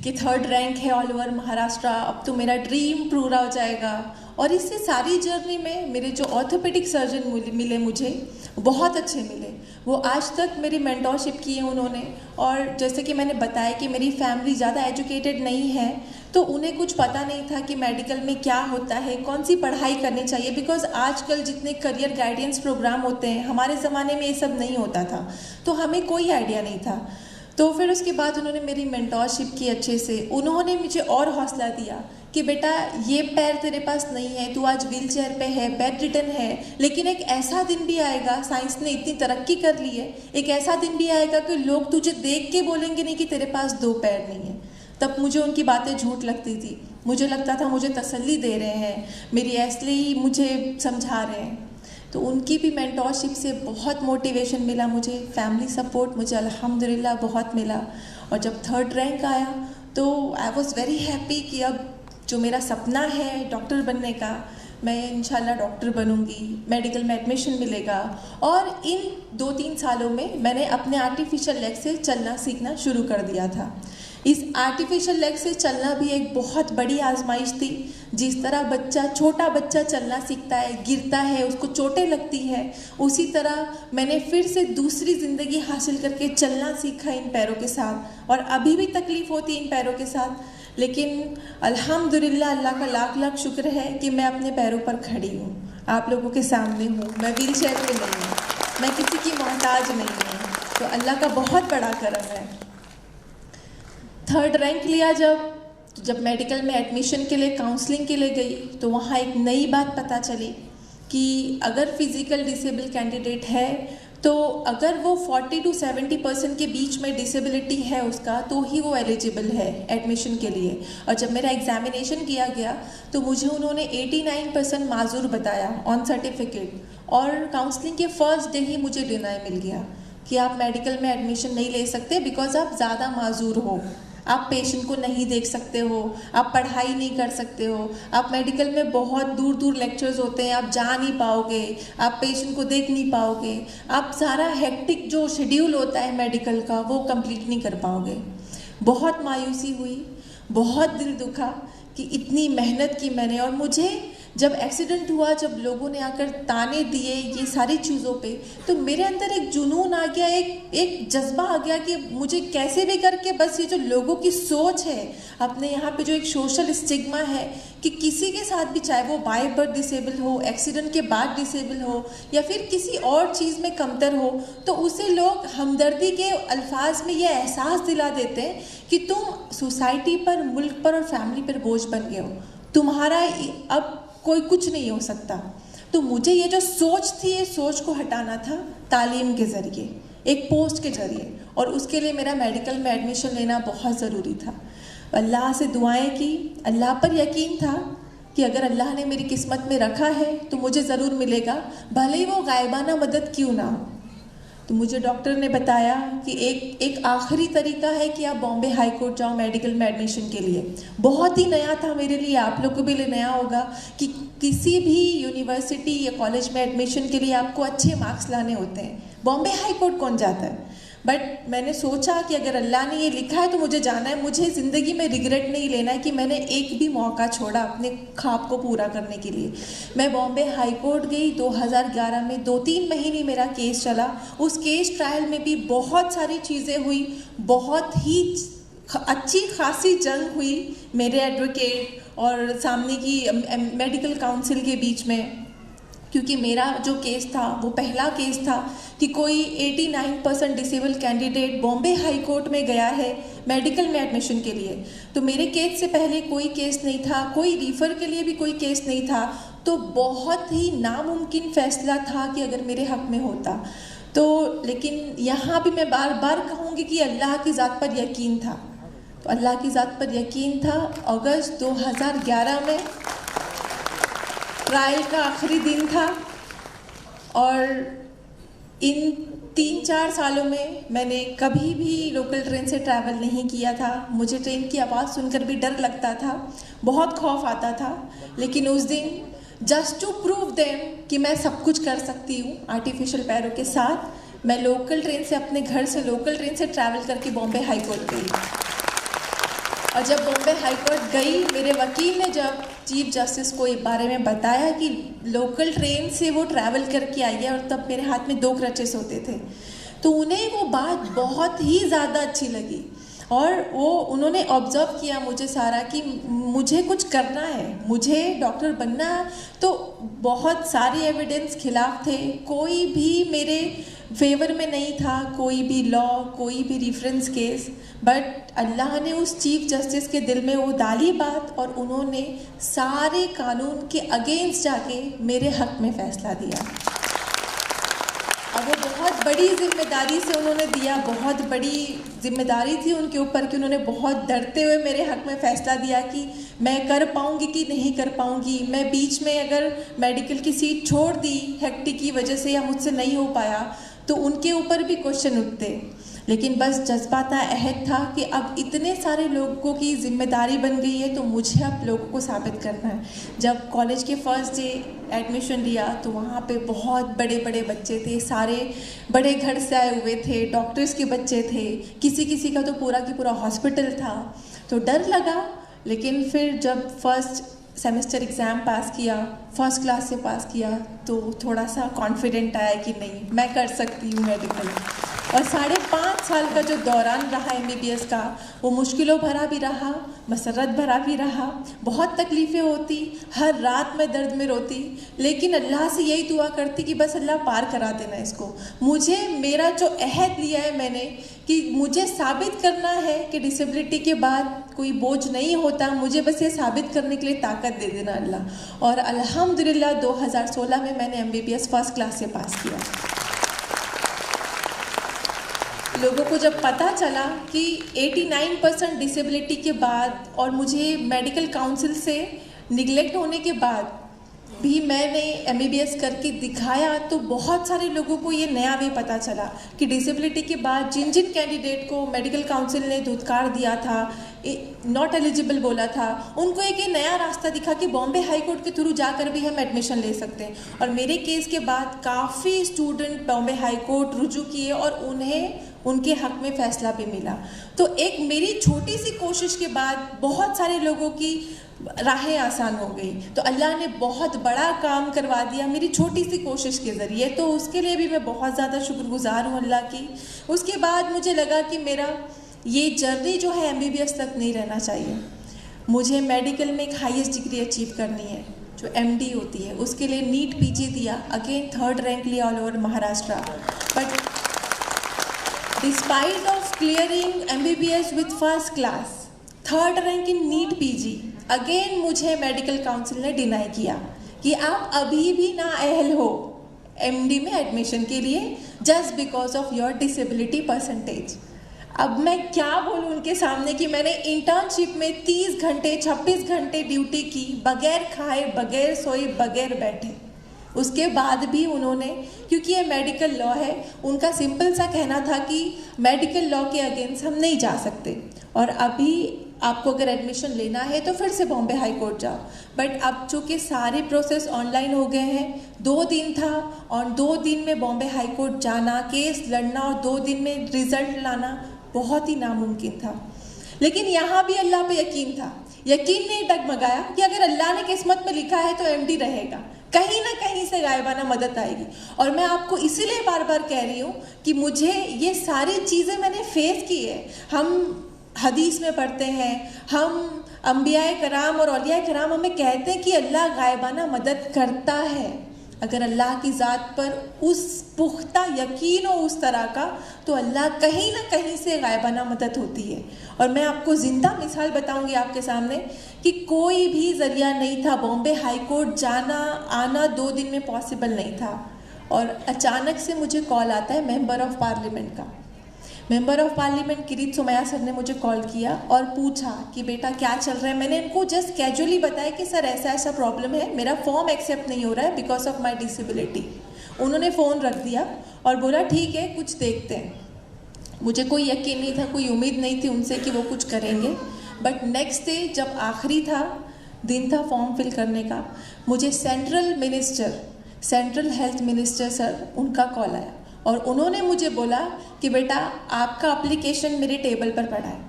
कि 3rd रैंक है ऑल ओवर महाराष्ट्र, अब तो मेरा ड्रीम पूरा हो जाएगा। और इससे सारी जर्नी में मेरे जो ऑर्थोपेडिक सर्जन मिले मुझे, बहुत अच्छे मिले। वो आज तक मेरी मेंटोरशिप की है उन्होंने। और जैसे कि मैंने बताया कि मेरी फैमिली ज़्यादा एजुकेटेड नहीं है, तो उन्हें कुछ पता नहीं था कि मेडिकल में क्या होता है, कौन सी पढ़ाई करनी चाहिए, बिकॉज आजकल जितने करियर गाइडेंस प्रोग्राम होते हैं, हमारे ज़माने में ये सब नहीं होता था, तो हमें कोई आइडिया नहीं था। तो फिर उसके बाद उन्होंने मेरी मेंटोरशिप की अच्छे से। उन्होंने मुझे और हौसला दिया कि बेटा ये पैर तेरे पास नहीं है, तू आज व्हील चेयर पे है, बेड रिडन है, लेकिन एक ऐसा दिन भी आएगा, साइंस ने इतनी तरक्की कर ली है, एक ऐसा दिन भी आएगा कि लोग तुझे देख के बोलेंगे नहीं कि तेरे पास 2 पैर नहीं है। तब मुझे उनकी बातें झूठ लगती थी। मुझे लगता था मुझे तसल्ली दे रहे हैं, मेरी असली मुझे समझा रहे हैं। तो उनकी भी मेंटोरशिप से बहुत मोटिवेशन मिला मुझे, फैमिली सपोर्ट मुझे अल्हम्दुलिल्लाह बहुत मिला। और जब 3rd रैंक आया तो आई वॉज़ वेरी हैप्पी कि अब जो मेरा सपना है डॉक्टर बनने का, मैं इंशाल्लाह डॉक्टर बनूंगी, मेडिकल में एडमिशन मिलेगा। और इन 2-3 सालों में मैंने अपने आर्टिफिशियल लेग से चलना सीखना शुरू कर दिया था। इस आर्टिफिशियल लेग से चलना भी एक बहुत बड़ी आजमाइश थी। जिस तरह छोटा बच्चा चलना सीखता है, गिरता है, उसको चोटें लगती है, उसी तरह मैंने फिर से दूसरी ज़िंदगी हासिल करके चलना सीखा इन पैरों के साथ। और अभी भी तकलीफ़ होती है इन पैरों के साथ, लेकिन अल्हम्दुलिल्लाह अल्लाह का लाख लाख शुक्र है कि मैं अपने पैरों पर खड़ी हूँ, आप लोगों के सामने हूँ। मैं व्हील चेयर में नहीं हूँ, मैं किसी की मोहताज नहीं हूँ, तो अल्लाह का बहुत बड़ा करम है। 3rd रैंक लिया जब मेडिकल में एडमिशन के लिए काउंसलिंग के लिए गई, तो वहाँ एक नई बात पता चली कि अगर फिज़िकल डिसेबल कैंडिडेट है तो अगर वो 40 to 70% के बीच में डिसेबिलिटी है उसका, तो ही वो एलिजिबल है एडमिशन के लिए। और जब मेरा एग्जामिनेशन किया गया तो मुझे उन्होंने 89% माजूर बताया ऑन सर्टिफिकेट, और काउंसलिंग के फर्स्ट डे ही मुझे डिनाई मिल गया कि आप मेडिकल में एडमिशन नहीं ले सकते बिकॉज आप ज़्यादा माजूर हो, आप पेशेंट को नहीं देख सकते हो, आप पढ़ाई नहीं कर सकते हो, आप मेडिकल में बहुत दूर दूर लेक्चर्स होते हैं, आप जा नहीं पाओगे, आप पेशेंट को देख नहीं पाओगे, आप सारा हेक्टिक जो शेड्यूल होता है मेडिकल का वो कंप्लीट नहीं कर पाओगे। बहुत मायूसी हुई, बहुत दिल दुखा कि इतनी मेहनत की मैंने, और मुझे जब एक्सीडेंट हुआ, जब लोगों ने आकर ताने दिए ये सारी चीज़ों पे, तो मेरे अंदर एक जुनून आ गया, एक जज्बा आ गया कि मुझे कैसे भी करके बस ये जो लोगों की सोच है, अपने यहाँ पे जो एक सोशल स्टिग्मा है कि किसी के साथ भी, चाहे वो बाय बर्थ डिसेबल हो, एक्सीडेंट के बाद डिसेबल हो, या फिर किसी और चीज़ में कमतर हो, तो उसे लोग हमदर्दी के अल्फाज में ये एहसास दिला देते हैं कि तुम सोसाइटी पर, मुल्क पर और फैमिली पर बोझ बन गए हो, तुम्हारा अब कोई कुछ नहीं हो सकता। तो मुझे ये जो सोच थी, ये सोच को हटाना था तालीम के ज़रिए, एक पोस्ट के ज़रिए, और उसके लिए मेरा मेडिकल में एडमिशन लेना बहुत ज़रूरी था। अल्लाह से दुआएं की, अल्लाह पर यकीन था कि अगर अल्लाह ने मेरी किस्मत में रखा है तो मुझे ज़रूर मिलेगा, भले ही वो गायबाना मदद क्यों ना हो। तो मुझे डॉक्टर ने बताया कि एक आखिरी तरीका है कि आप बॉम्बे हाई कोर्ट जाओ मेडिकल में एडमिशन के लिए। बहुत ही नया था मेरे लिए, आप लोग को भी नया होगा कि किसी भी यूनिवर्सिटी या कॉलेज में एडमिशन के लिए आपको अच्छे मार्क्स लाने होते हैं। बॉम्बे हाई कोर्ट कौन जाता है? बट मैंने सोचा कि अगर अल्लाह ने ये लिखा है तो मुझे जाना है, मुझे ज़िंदगी में रिग्रेट नहीं लेना है कि मैंने एक भी मौका छोड़ा अपने ख्वाब को पूरा करने के लिए। मैं बॉम्बे हाई कोर्ट गई 2011 में, 2-3 महीने मेरा केस चला। उस केस ट्रायल में भी बहुत सारी चीज़ें हुई, बहुत ही अच्छी खासी जंग हुई मेरे एडवोकेट और सामने की मेडिकल काउंसिल के बीच में, क्योंकि मेरा जो केस था वो पहला केस था कि कोई 89% disable candidate Bombay high court में गया है मेडिकल में एडमिशन के लिए। तो मेरे केस से पहले कोई केस नहीं था, कोई रीफ़र के लिए भी कोई केस नहीं था। तो बहुत ही नामुमकिन फ़ैसला था कि अगर मेरे हक़ में होता तो। लेकिन यहाँ भी मैं बार बार कहूँगी कि अल्लाह की ज़ात पर यकीन था। तो अल्लाह की ज़ात पर यकीन था। अगस्त 2011 में ट्रायल का आखिरी दिन था, और इन 3-4 सालों में मैंने कभी भी लोकल ट्रेन से ट्रैवल नहीं किया था। मुझे ट्रेन की आवाज़ सुनकर भी डर लगता था, बहुत खौफ आता था। लेकिन उस दिन जस्ट टू प्रूव देम कि मैं सब कुछ कर सकती हूँ आर्टिफिशियल पैरों के साथ, मैं लोकल ट्रेन से, अपने घर से लोकल ट्रेन से ट्रैवल करके बॉम्बे हाई कोर्ट गई। और जब बॉम्बे हाई कोर्ट गई, मेरे वकील ने जब चीफ जस्टिस को इस बारे में बताया कि लोकल ट्रेन से वो ट्रैवल करके आई है, और तब मेरे हाथ में 2 क्रचेस होते थे, तो उन्हें वो बात बहुत ही ज़्यादा अच्छी लगी। और उन्होंने ऑब्ज़र्व किया मुझे सारा कि मुझे कुछ करना है, मुझे डॉक्टर बनना है। तो बहुत सारे एविडेंस खिलाफ थे, कोई भी मेरे फेवर में नहीं था, कोई भी लॉ, कोई भी रेफरेंस केस। बट अल्लाह ने उस चीफ जस्टिस के दिल में वो डाली बात, और उन्होंने सारे कानून के अगेंस्ट जाके मेरे हक़ में फ़ैसला दिया। अब वो बहुत बड़ी जिम्मेदारी से उन्होंने दिया, बहुत बड़ी जिम्मेदारी थी उनके ऊपर कि उन्होंने बहुत डरते हुए मेरे हक़ में फ़ैसला दिया कि मैं कर पाऊँगी कि नहीं कर पाऊँगी। मैं बीच में अगर मेडिकल की सीट छोड़ दी हेक्टिक की वजह से या मुझसे नहीं हो पाया तो उनके ऊपर भी क्वेश्चन उठते। लेकिन बस जज्बाता अहद था कि अब इतने सारे लोगों की जिम्मेदारी बन गई है तो मुझे अब लोगों को साबित करना है। जब कॉलेज के फर्स्ट डे एडमिशन लिया तो वहाँ पे बहुत बड़े बड़े बच्चे थे, सारे बड़े घर से आए हुए थे, डॉक्टर्स के बच्चे थे, किसी किसी का तो पूरा की पूरा हॉस्पिटल था। तो डर लगा, लेकिन फिर जब फर्स्ट सेमेस्टर एग्ज़ाम पास किया, फर्स्ट क्लास से पास किया, तो थोड़ा सा कॉन्फिडेंट आया कि नहीं मैं कर सकती हूँ मेडिकल। और 5.5 साल का जो दौरान रहा MBBS का, वो मुश्किलों भरा भी रहा, मसरत भरा भी रहा, बहुत तकलीफ़ें होती, हर रात में दर्द में रोती, लेकिन अल्लाह से यही दुआ करती कि बस अल्लाह पार करा देना इसको। मुझे मेरा जो अहद लिया है मैंने कि मुझे साबित करना है कि डिसेबिलिटी के बाद कोई बोझ नहीं होता, मुझे बस ये साबित करने के लिए ताकत दे देना अल्लाह। और अल्हम्दुलिल्लाह 2016 में मैंने MBBS फर्स्ट क्लास से पास किया। लोगों को जब पता चला कि 89% डिसेबिलिटी के बाद और मुझे मेडिकल काउंसिल से निगलेक्ट होने के बाद भी मैंने MBBS करके दिखाया, तो बहुत सारे लोगों को ये नया भी पता चला कि डिसेबिलिटी के बाद जिन जिन कैंडिडेट को मेडिकल काउंसिल ने धुतकार दिया था, नॉट एलिजिबल बोला था, उनको एक नया रास्ता दिखा कि बॉम्बे हाई कोर्ट के थ्रू जाकर भी हम एडमिशन ले सकते हैं। और मेरे केस के बाद काफ़ी स्टूडेंट बॉम्बे हाई कोर्ट रुजू किए और उन्हें उनके हक में फ़ैसला भी मिला। तो एक मेरी छोटी सी कोशिश के बाद बहुत सारे लोगों की राहें आसान हो गई। तो अल्लाह ने बहुत बड़ा काम करवा दिया मेरी छोटी सी कोशिश के ज़रिए, तो उसके लिए भी मैं बहुत ज़्यादा शुक्रगुज़ार हूँ अल्लाह की। उसके बाद मुझे लगा कि मेरा ये जर्नी जो है MBBS तक नहीं रहना चाहिए, मुझे मेडिकल में एक हाईएस्ट डिग्री अचीव करनी है जो MD होती है। उसके लिए नीट PG दिया, अगेन 3rd रैंक लिया all over Maharashtra. But despite of clearing MBBS with first class, 3rd rank in NEET PG, again मुझे मेडिकल काउंसिल ने डिनाई किया कि आप अभी भी ना अहल हो MD में एडमिशन के लिए, just because of your disability percentage. अब मैं क्या बोलूँ उनके सामने कि मैंने इंटर्नशिप में 30 घंटे 26 घंटे ड्यूटी की, बगैर खाए, बगैर सोए, बगैर बैठे। उसके बाद भी उन्होंने, क्योंकि ये मेडिकल लॉ है, उनका सिंपल सा कहना था कि मेडिकल लॉ के अगेंस्ट हम नहीं जा सकते और अभी आपको अगर एडमिशन लेना है तो फिर से बॉम्बे हाई कोर्ट जाओ। बट अब चूँकि सारे प्रोसेस ऑनलाइन हो गए हैं, 2 दिन था और 2 दिन में बॉम्बे हाई कोर्ट जाना, केस लड़ना और 2 दिन में रिजल्ट लाना बहुत ही नामुमकिन था। लेकिन यहाँ भी अल्लाह पे यकीन था, यकीन नहीं डगमगाया कि अगर अल्लाह ने किस्मत में लिखा है तो MD रहेगा, कहीं ना कहीं से गायबाना मदद आएगी। और मैं आपको इसीलिए बार बार कह रही हूँ कि मुझे ये सारी चीज़ें मैंने फेस की है। हम हदीस में पढ़ते हैं, हम अंबियाए कराम और औलियाए कराम हमें कहते हैं कि अल्लाह गायबाना मदद करता है। अगर अल्लाह की ज़ात पर उस पुख्ता यकीन हो उस तरह का, तो अल्लाह कहीं ना कहीं से गायबाना मदद होती है। और मैं आपको ज़िंदा मिसाल बताऊंगी आपके सामने कि कोई भी ज़रिया नहीं था, बॉम्बे हाई कोर्ट जाना आना 2 दिन में पॉसिबल नहीं था। और अचानक से मुझे कॉल आता है मेंबर ऑफ पार्लियामेंट का। Member of parliament Kirit Sumaiya sir ने मुझे कॉल किया और पूछा कि बेटा क्या चल रहा है। मैंने इनको जस्ट कैजुअली बताया कि सर ऐसा ऐसा प्रॉब्लम है, मेरा फॉर्म एक्सेप्ट नहीं हो रहा है बिकॉज ऑफ माई डिसेबिलिटी। उन्होंने फ़ोन रख दिया और बोला ठीक है कुछ देखते हैं। मुझे कोई यकीन नहीं था, कोई उम्मीद नहीं थी उनसे कि वो कुछ करेंगे। बट नेक्स्ट डे जब आखिरी दिन था फॉर्म फिल करने का, मुझे सेंट्रल हेल्थ मिनिस्टर सर उनका कॉल आया और उन्होंने मुझे बोला कि बेटा आपका एप्लीकेशन मेरे टेबल पर पड़ा है।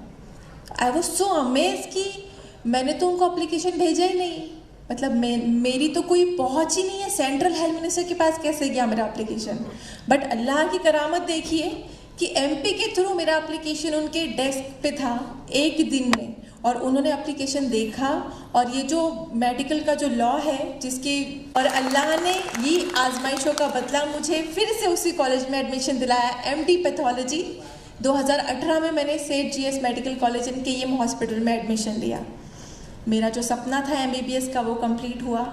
आई वॉज सो अमेज कि मैंने तो उनको एप्लीकेशन भेजा ही नहीं, मतलब मेरी तो कोई पहुंच ही नहीं है, सेंट्रल हेल्थ मिनिस्टर के पास कैसे गया मेरा एप्लीकेशन। बट अल्लाह की करामत देखिए कि MP के थ्रू मेरा एप्लीकेशन उनके डेस्क पे था 1 दिन में, और उन्होंने एप्लीकेशन देखा और ये जो मेडिकल का जो लॉ है जिसके, और अल्लाह ने ये आजमाइशों का बदला मुझे फिर से उसी कॉलेज में एडमिशन दिलाया, MD पैथोलॉजी। 2018 में मैंने सेठ GS medical college in KEM hospital में एडमिशन लिया। मेरा जो सपना था MBBS का वो कंप्लीट हुआ।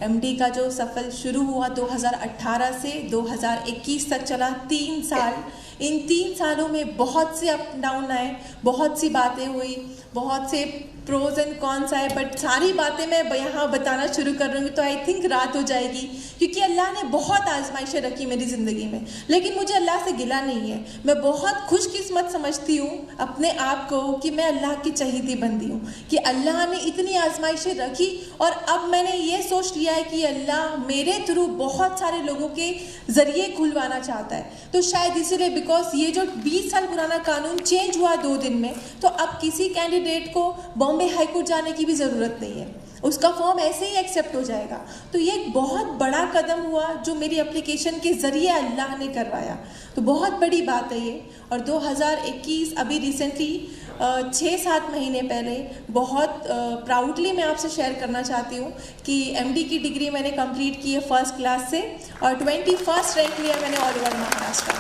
MD का जो सफ़र शुरू हुआ 2018 से 2021 तक चला, 3 साल इन 3 सालों में बहुत से अप डाउन आए, बहुत सी बातें हुई, बहुत से प्रोज एंड कॉन्स आए, बट सारी बातें मैं यहाँ बताना शुरू कर रही हूँ तो आई थिंक रात हो जाएगी, क्योंकि अल्लाह ने बहुत आजमाइशें रखी मेरी ज़िंदगी में, लेकिन मुझे अल्लाह से गिला नहीं है। मैं बहुत खुशकिस्मत समझती हूँ अपने आप को कि मैं अल्लाह की चहीती बंदी हूँ, कि अल्लाह ने इतनी आजमाइशें रखी और अब मैंने ये सोच लिया है कि अल्लाह मेरे थ्रू बहुत सारे लोगों के ज़रिए खुलवाना चाहता है। तो शायद इसीलिए, बिकॉज ये जो 20 साल पुराना कानून चेंज हुआ 2 दिन में, तो अब किसी कैंडिडेट को बॉम्बे हाई कोर्ट जाने की भी ज़रूरत नहीं है, उसका फॉर्म ऐसे ही एक्सेप्ट हो जाएगा। तो ये एक बहुत बड़ा कदम हुआ जो मेरी एप्लीकेशन के ज़रिए अल्लाह ने करवाया, तो बहुत बड़ी बात है ये। और 2021 अभी रिसेंटली 6-7 महीने पहले बहुत प्राउडली मैं आपसे शेयर करना चाहती हूँ कि MD की डिग्री मैंने कंप्लीट की है फर्स्ट क्लास से और 21st रैंक लिया मैंने ऑल ओवर महाराष्ट्र।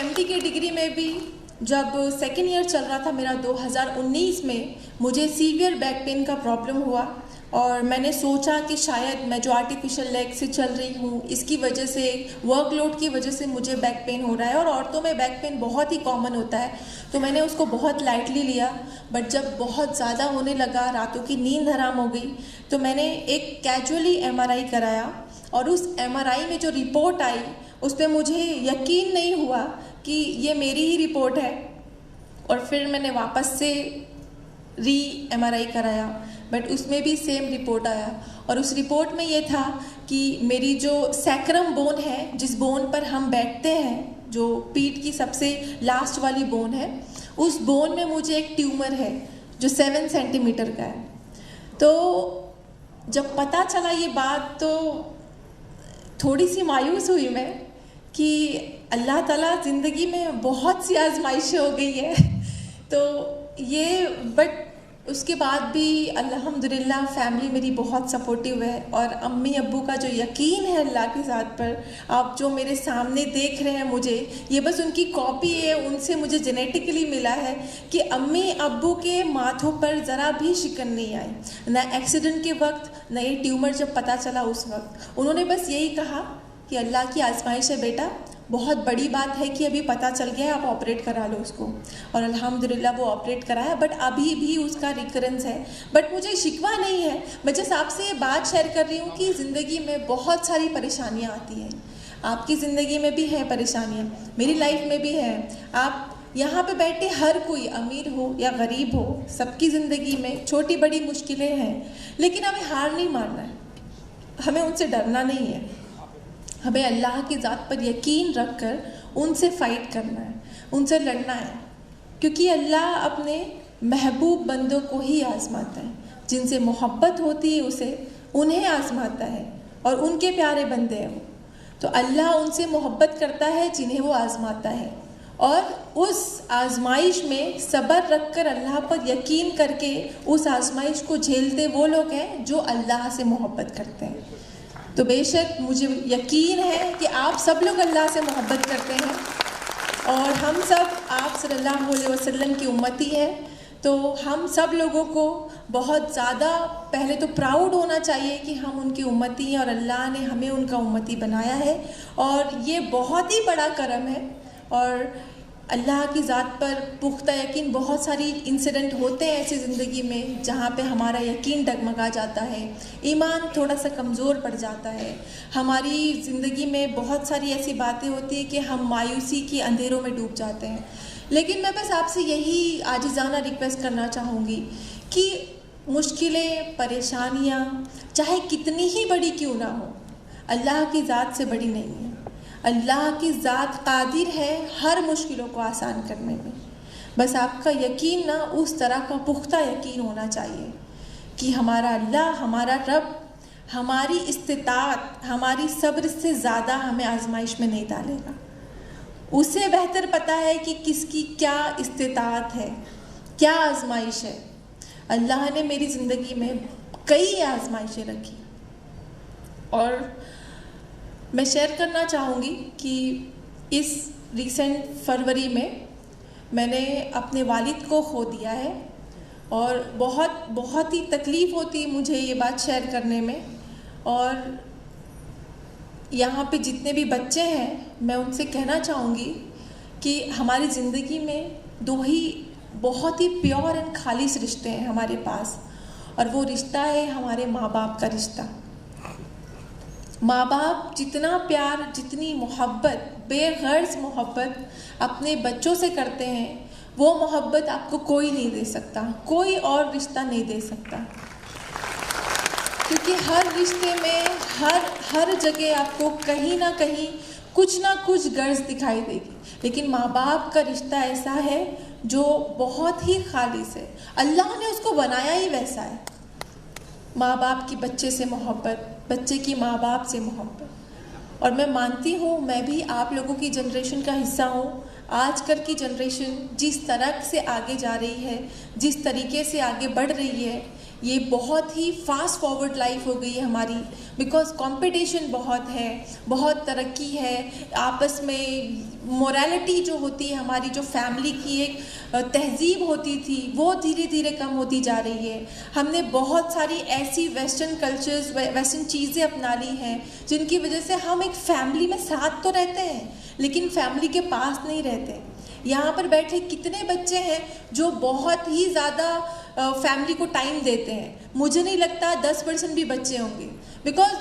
MD की डिग्री में भी जब सेकेंड ईयर चल रहा था मेरा 2019 में, मुझे सीवियर बैक पेन का प्रॉब्लम हुआ और मैंने सोचा कि शायद मैं जो आर्टिफिशियल लेग से चल रही हूँ इसकी वजह से, वर्कलोड की वजह से मुझे बैक पेन हो रहा है, और औरतों में बैक पेन बहुत ही कॉमन होता है, तो मैंने उसको बहुत लाइटली लिया। बट जब बहुत ज़्यादा होने लगा, रातों की नींद हराम हो गई, तो मैंने एक कैजुअली MRI कराया और उस MRI में जो रिपोर्ट आई उस पर मुझे यकीन नहीं हुआ कि ये मेरी ही रिपोर्ट है। और फिर मैंने वापस से MRI कराया, बट उसमें भी सेम रिपोर्ट आया, और उस रिपोर्ट में ये था कि मेरी जो सैक्रम बोन है, जिस बोन पर हम बैठते हैं, जो पीठ की सबसे लास्ट वाली बोन है, उस बोन में मुझे एक ट्यूमर है जो 7 सेंटीमीटर का है। तो जब पता चला ये बात तो थोड़ी सी मायूस हुई मैं कि अल्लाह ताला ज़िंदगी में बहुत सी आजमाइशें हो गई है। तो ये, बट उसके बाद भी अल्हम्दुलिल्लाह फैमिली मेरी बहुत सपोर्टिव है, और अम्मी अब्बू का जो यकीन है अल्लाह की ज़ात पर, आप जो मेरे सामने देख रहे हैं मुझे, ये बस उनकी कॉपी है, उनसे मुझे जेनेटिकली मिला है कि अम्मी अब्बू के माथों पर ज़रा भी शिकन नहीं आई, ना एक्सीडेंट के वक्त, ना ये ट्यूमर जब पता चला उस वक्त। उन्होंने बस यही कहा कि अल्लाह की आजमाइश है बेटा, बहुत बड़ी बात है कि अभी पता चल गया है, आप ऑपरेट करा लो उसको। और अल्हम्दुलिल्लाह वो ऑपरेट कराया, बट अभी भी उसका रिकरेंस है। बट मुझे शिकवा नहीं है, मैं जस्ट आपसे ये बात शेयर कर रही हूँ कि ज़िंदगी में बहुत सारी परेशानियाँ आती हैं, आपकी ज़िंदगी में भी हैं परेशानियाँ, मेरी लाइफ में भी है। आप यहाँ पे बैठे हर कोई, अमीर हो या गरीब हो, सबकी ज़िंदगी में छोटी बड़ी मुश्किलें हैं, लेकिन हमें हार नहीं मानना है, हमें उनसे डरना नहीं है, हमें अल्लाह की ज़ात पर यकीन रखकर उनसे फ़ाइट करना है, उनसे लड़ना है, क्योंकि अल्लाह अपने महबूब बंदों को ही आज़माता है, जिनसे मोहब्बत होती है उसे, उन्हें आज़माता है, और उनके प्यारे बंदे हैं वो। तो अल्लाह उनसे मोहब्बत करता है जिन्हें वो आज़माता है, और उस आज़माइश में सब्र रखकर अल्लाह पर यकीन करके उस आज़माइश को झेलते वो लोग हैं जो अल्लाह से मोहब्बत करते हैं। तो बेशक मुझे यकीन है कि आप सब लोग अल्लाह से मोहब्बत करते हैं, और हम सब आप सल्लल्लाहु अलैहि वसल्लम की उम्मती हैं। तो हम सब लोगों को बहुत ज़्यादा पहले तो प्राउड होना चाहिए कि हम उनकी उम्मती हैं, और अल्लाह ने हमें उनका उम्मती बनाया है, और ये बहुत ही बड़ा करम है। और अल्लाह की ज़ात पर पुख्ता यकीन, बहुत सारी इंसिडेंट होते हैं ऐसी ज़िंदगी में जहाँ पे हमारा यकीन डगमगा जाता है, ईमान थोड़ा सा कमज़ोर पड़ जाता है, हमारी ज़िंदगी में बहुत सारी ऐसी बातें होती हैं कि हम मायूसी की अंधेरों में डूब जाते हैं। लेकिन मैं बस आपसे यही आजिज़ाना रिक्वेस्ट करना चाहूँगी कि मुश्किलें, परेशानियाँ चाहे कितनी ही बड़ी क्यों ना हो, अल्लाह की ज़ात से बड़ी नहीं है। अल्लाह की ज़ात कादिर है हर मुश्किलों को आसान करने में। बस आपका यकीन ना उस तरह का पुख्ता यकीन होना चाहिए कि हमारा अल्लाह, हमारा रब, हमारी इस्तिताअत, हमारी सब्र से ज़्यादा हमें आजमाइश में नहीं डालेगा। उसे बेहतर पता है कि किसकी क्या इस्तिताअत है, क्या आजमाइश है। अल्लाह ने मेरी ज़िंदगी में कई आजमाइशें रखी, और मैं शेयर करना चाहूँगी कि इस रिसेंट फरवरी में मैंने अपने वालिद को खो दिया है, और बहुत ही तकलीफ़ होती है मुझे ये बात शेयर करने में। और यहाँ पे जितने भी बच्चे हैं, मैं उनसे कहना चाहूँगी कि हमारी ज़िंदगी में दो ही बहुत ही प्योर एंड खालिस रिश्ते हैं हमारे पास, और वो रिश्ता है हमारे माँ बाप का रिश्ता। माँ बाप जितना प्यार, जितनी मोहब्बत, बेगर्ज मोहब्बत अपने बच्चों से करते हैं, वो मोहब्बत आपको कोई नहीं दे सकता, कोई और रिश्ता नहीं दे सकता। क्योंकि हर रिश्ते में हर जगह आपको कहीं ना कुछ गर्ज दिखाई देगी, लेकिन माँ बाप का रिश्ता ऐसा है जो बहुत ही खालिस है। अल्लाह ने उसको बनाया ही वैसा है। माँ बाप की बच्चे से मोहब्बत, बच्चे की माँ बाप से मोहब्बत। और मैं मानती हूँ, मैं भी आप लोगों की जनरेशन का हिस्सा हूँ। आजकल की जनरेशन जिस तरह से आगे जा रही है, जिस तरीके से आगे बढ़ रही है, ये बहुत ही फास्ट फॉरवर्ड लाइफ हो गई है हमारी। बिकॉज कंपटीशन बहुत है, बहुत तरक्की है, आपस में मोरालिटी जो होती है, हमारी जो फैमिली की एक तहजीब होती थी, वो धीरे धीरे कम होती जा रही है। हमने बहुत सारी ऐसी वेस्टर्न कल्चर्स, वेस्टर्न चीज़ें अपना ली हैं जिनकी वजह से हम एक फैमिली में साथ तो रहते हैं लेकिन फैमिली के पास नहीं रहते। यहाँ पर बैठे कितने बच्चे हैं जो बहुत ही ज़्यादा फैमिली को टाइम देते हैं। मुझे नहीं लगता 10% भी बच्चे होंगे। बिकॉज